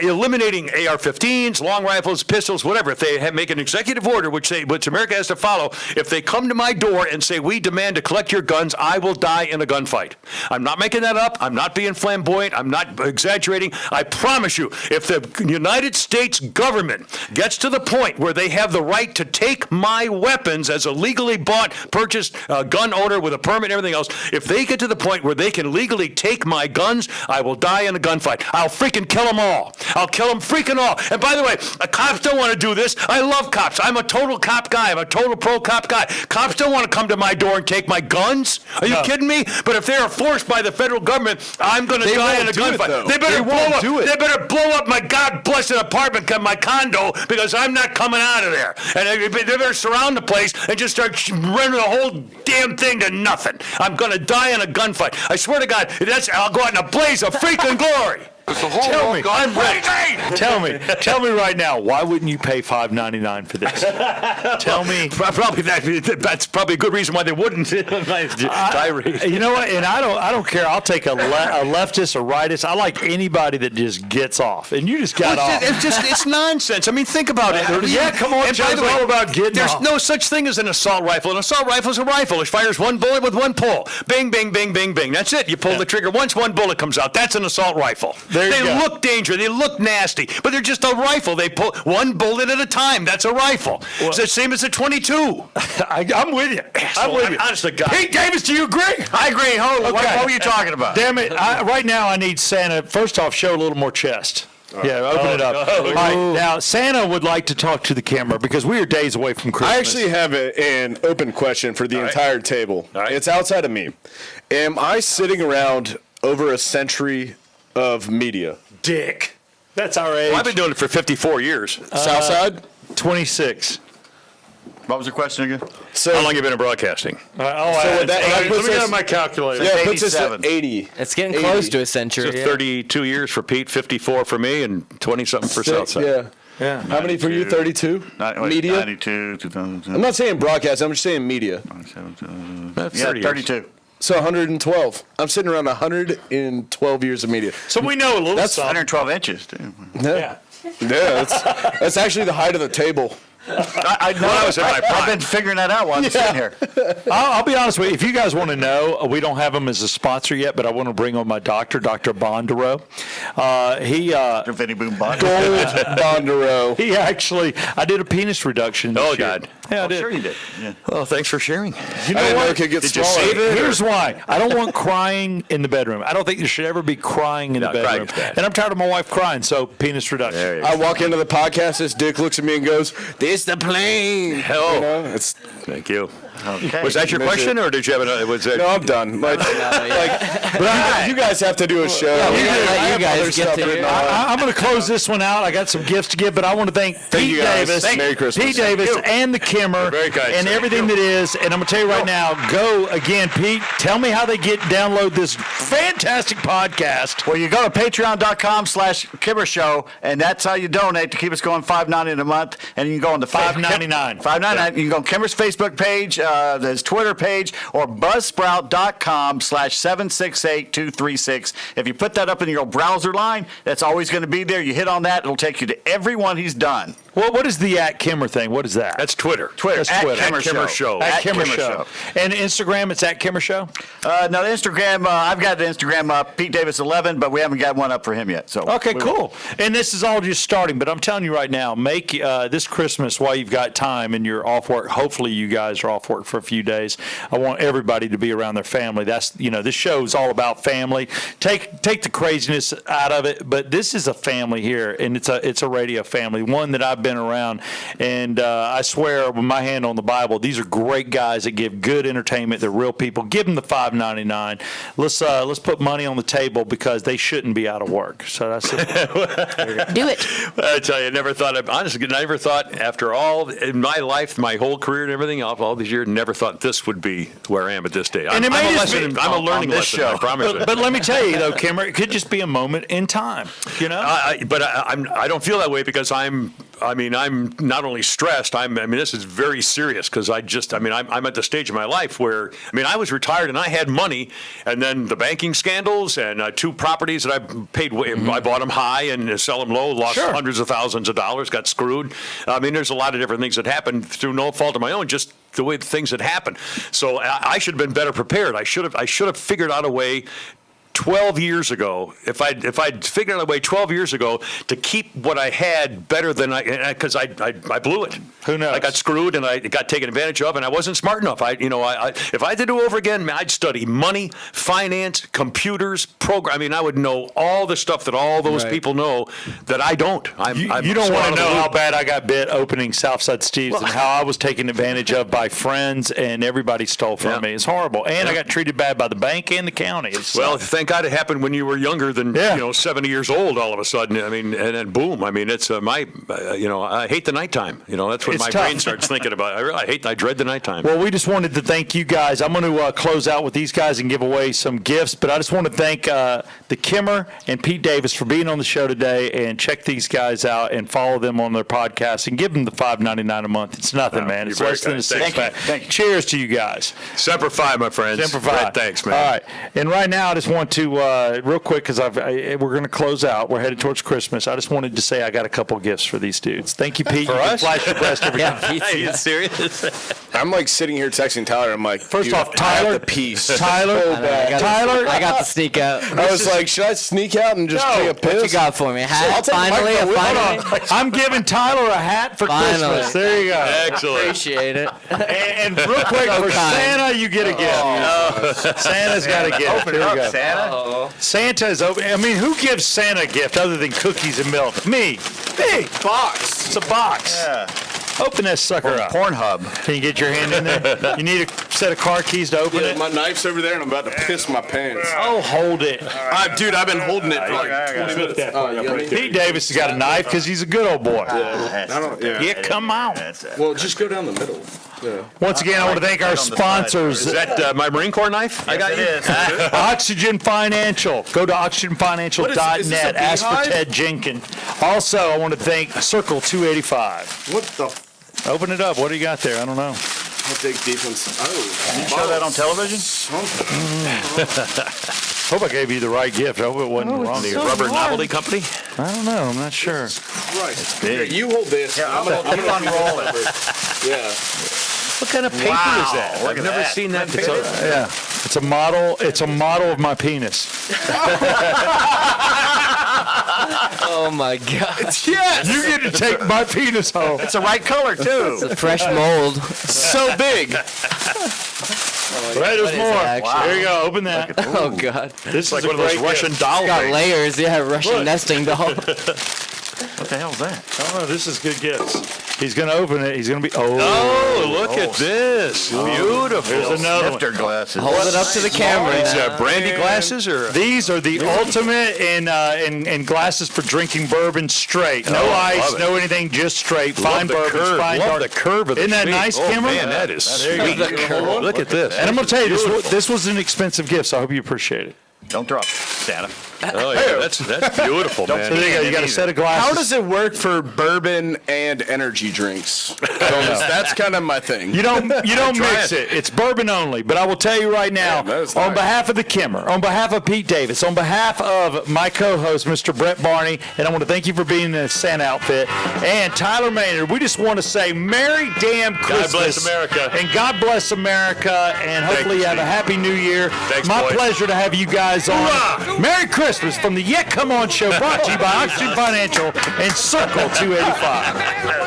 eliminating AR-15s, long rifles, pistols, whatever, if they make an executive order, which America has to follow, if they come to my door and say, we demand to collect your guns, I will die in a gunfight. I'm not making that up. I'm not being flamboyant. I'm not exaggerating. I promise you, if the United States government gets to the point where they have the right to take my weapons as a legally purchased gun owner with a permit and everything else, if they get to the point where they can legally take my guns, I will die in a gunfight. I'll freaking kill them all. I'll kill them freaking all. And by the way, cops don't want to do this. I love cops. I'm a total cop guy. I'm a total pro-cop guy. Cops don't want to come to my door and take my guns. Are you kidding me? But if they are forced by the federal government, I'm going to die in a gunfight. They better blow up my God-blessed apartment, my condo, because I'm not coming out of there. And they better surround the place and just start running the whole damn thing to nothing. I'm going to die in a gunfight. I swear to God, I'll go out in a blaze of freaking glory. Tell me, I'm ready. Tell me right now, why wouldn't you pay $5.99 for this? Tell me. Probably that's probably a good reason why they wouldn't. Tirade. You know what? And I don't care. I'll take a leftist, a rightist. I like anybody that just gets off. And you just got off. It's nonsense. I mean, think about it. Yeah, come on. And by the way, all about getting there's off. no such thing as an assault rifle. An assault rifle is a rifle. It fires one bullet with one pull. Bing, bing, bing, bing, bing. That's it. You pull the trigger once, one bullet comes out. That's an assault rifle. There you they go. look dangerous. They look nasty, but they're just a rifle. They pull one bullet at a time. That's a rifle. It's the same as a 22. I'm with you. I'm with you. Honest to God. Pete Davis, do you agree? I agree. Hold on. Okay. What were you talking about? Damn it. Right now, I need Santa. First off, show a little more chest. Yeah, open it up. All right, now, Santa would like to talk to the camera because we are days away from Christmas. I actually have an open question for the entire table. It's outside of me. Am I sitting around over a century of media? Dick. That's our age. Well, I've been doing it for 54 years. Southside? 26. What was the question again? So, How long have you been in broadcasting? that let puts me get us- on my calculator. yeah, it puts us 87. at 80. It's getting 80. close to a century. So 32 years for Pete, 54 for me, and 20-something for Southside. Yeah. Yeah. How many for you? 32? Media? 92, 2002. I'm not saying broadcast. I'm just saying media. That's Yeah, 30 years. 32. So 112. I'm sitting around 112 years of media. So we know a little That's something. 112 inches, too. Yeah. Yeah, that's actually the height of the table. I know. I was in my prime. I've been figuring that out while I'm sitting here. I'll be honest with you. If you guys want to know, we don't have him as a sponsor yet, but I want to bring on my doctor, Dr. Bondero. Vinny Boom Bond. Gold Bondero. He actually, I did a penis reduction this Oh, year. God. Yeah, I Oh, did. sure you did. Yeah. Well, thanks for sharing. You I know didn't know what? it could get Did you smaller. save it? Here's why. I don't want crying in the bedroom. I don't think there should ever be crying in the bedroom. crying's bad. And I'm tired of my wife crying, so penis reduction. There you go. I walk into the podcast, this dick looks at me and goes, "This the plane." Hell. You know, it's Thank you. Okay. Was that your Miss question, it. or did you have another? Was that? no, I'm done. Like, but you guys have to do a show. we gotta let I you have guys other get stuff to written it. on. I'm going to close this one out. I got some gifts to give, but I want to thank Pete you guys. Davis, Merry Christmas. Pete Davis, and the Kimmer, Very kind. and Thank everything that is. And I'm going to tell you right now, go again, Pete. Tell me how they download this fantastic podcast. Well, you go to patreon.com/Kimmer Show, and that's how you donate to keep us going $5.90 a month. And you can go on the $5.99. $5.99. You can go on Kimmer's Facebook page, his Twitter page, or buzzsprout.com/768236. If you put that up in your browser line, that's always going to be there. You hit on that, it'll take you to every one he's done. Well, what is the @Kimmer thing? What is that? That's Twitter. That's At Twitter. Kimmer Kimmer Show. Show. At At Kimmer Kimmer Show. And Instagram, it's @Kimmer Show. No, the Instagram, I've got the Instagram up, Pete Davis 11, but we haven't got one up for him yet. So Okay, we cool. And this is all just starting, but I'm telling you right now, make this Christmas while you've got time and you're off work. Hopefully, you guys are off work for a few days. I want everybody to be around their family. That's this show is all about family. Take the craziness out of it, but this is a family here, and it's a radio family, one that I've been around, and I swear with my hand on the Bible, these are great guys that give good entertainment. They're real people. Give them the $5.99. Let's put money on the table because they shouldn't be out of work. So that's it. Do it. I tell you, honestly, never thought after all in my life, my whole career and everything, all these years, never thought this would be where I am at this day. And it may just be- I'm a learning this lesson. show. I promise. But let me tell you though, Kimmer, it could just be a moment in time. I don't feel that way because I'm not only stressed. This is very serious because I'm at the stage of my life where I was retired and I had money, and then the banking scandals and 2 properties that I paid. I bought them high and sell them low, lost hundreds of thousands of dollars, got screwed. There's a lot of different things that happened through no fault of my own, just the way things had happened. So I should have been better prepared. I should have figured out a way 12 years ago, if I'd figured out a way 12 years ago to keep what I had better than because I blew it. Who knows? I got screwed and I got taken advantage of, and I wasn't smart enough. If I had to do over again, I'd study money, finance, computers, program. I would know all the stuff that all those people know that I don't. You don't want to know how bad I got bit opening Southside Steve's and how I was taken advantage of by friends and everybody stole from me. It's horrible. And I got treated bad by the bank and the county. Well, thank thank God it happened when you were younger than 70 years old. All of a sudden, I mean, and then boom. I mean, it's I hate the nighttime. That's when It's my tough. brain starts thinking about. I dread the nighttime. Well, we just wanted to thank you guys. I'm going to close out with these guys and give away some gifts, but I just want to thank the Kimmer and Pete Davis for being on the show today, and check these guys out and follow them on their podcast and give them the $5.99 a month. It's nothing, man. It's you're less than very a kind. six-pack. Thank you. Cheers to you guys. Semper Fi, my friends. Semper Fi. Brett, thanks, man. All right. And right now, I just want to, real quick, because we're going to close out. We're headed towards Christmas. I just wanted to say I got a couple gifts for these dudes. Thank you, Pete. For You can us? flash your breast every time. Are you serious? I'm like sitting here texting Tyler. I'm like, First dude, off, I have Tyler, the piece. Tyler, I got to sneak out. I was like, should I sneak out and just take a piss? What you got for me? Hat? I'll take the Finally, microphone. finally. I'm giving Tyler a hat for Finally. Christmas. There you go. Excellent. Appreciate it. And real quick, So for kind. Santa, you get a gift. Santa's got a gift. Open it Here we up, go. Santa. Santa is open. I mean, who gives Santa a gift other than cookies and milk? Me. Big box. It's a box. Yeah. Open that sucker up. Pornhub. Can you get your hand in there? You need a set of car keys to open Yeah, it? my knife's over there, and I'm about to piss my pants. Oh, hold it. Dude, I've been holding it for like 20 minutes. Oh, you got me? Pete Davis has got a knife because he's a good old boy. I don't, Yeah, come on. That's it. Well, just go down the middle. Yeah. Once again, I want to thank our on the side. sponsors. Is that my Marine Corps knife? I got It you. is. Oxygen Financial. Go to oxygenfinancial.net. Is this a Ask for beehive? Ted Jenkins. Also, I want to thank Circle 285. What the? Open it up. What do you got there? I don't know. I'll dig deep inside. Oh. You show that on television? Hope I gave you the right gift. I hope it wasn't wrong. The Rubber Novelty Company. I don't know. I'm not sure. Christ. Here, you hold this. I'm gonna unroll it. Yeah. What kind of paper is that? Look I've at never that. seen that. Yeah. It's a model. It's a model of my penis. Oh my God. Yes. You get to take my penis home. It's the right color, too. It's a fresh mold. So big. Right, there's is more. it, actually? There you go. Open that. Oh God. This is Like a one of those great Russian gift. doll Got things. layers. Yeah, Russian Look. nesting doll. What the hell's that? Oh, this is good gifts. He's going to open it. He's going to be. Oh, look at this. Beautiful. Here's another one. Snifter glasses. Hold it up to the camera. These now. brandy glasses or? These are the ultimate in glasses for drinking bourbon straight. No ice, love it. no anything, just straight. Love Fine the bourbon, curve. fine Love dark. the curve of the Isn't that shape. nice, Oh, Kimmer? man, that is sweet. Look at this. And I'm going to tell you, this was an expensive gift, so I hope you appreciate it. Don't drop it, Santa. Oh, yeah, that's beautiful, So man. there you go. You got a set of glasses. How does it work for bourbon and energy drinks? That's kind of my thing. You don't mix it. It's bourbon only. But I will tell you right now, that is on nice. behalf of the Kimmer, on behalf of Pete Davis, on behalf of my co-host, Mr. Brett Barney, and I want to thank you for being in a Santa outfit, and Tyler Maynard, we just want to say Merry damn Christmas. bless America. And God bless America, and hopefully you have a happy new year. Thanks, my boys. pleasure to have you guys on. Hoorah! Merry Christmas from the Yet Come On Show, brought to you by Oxygen Financial and Circle 285.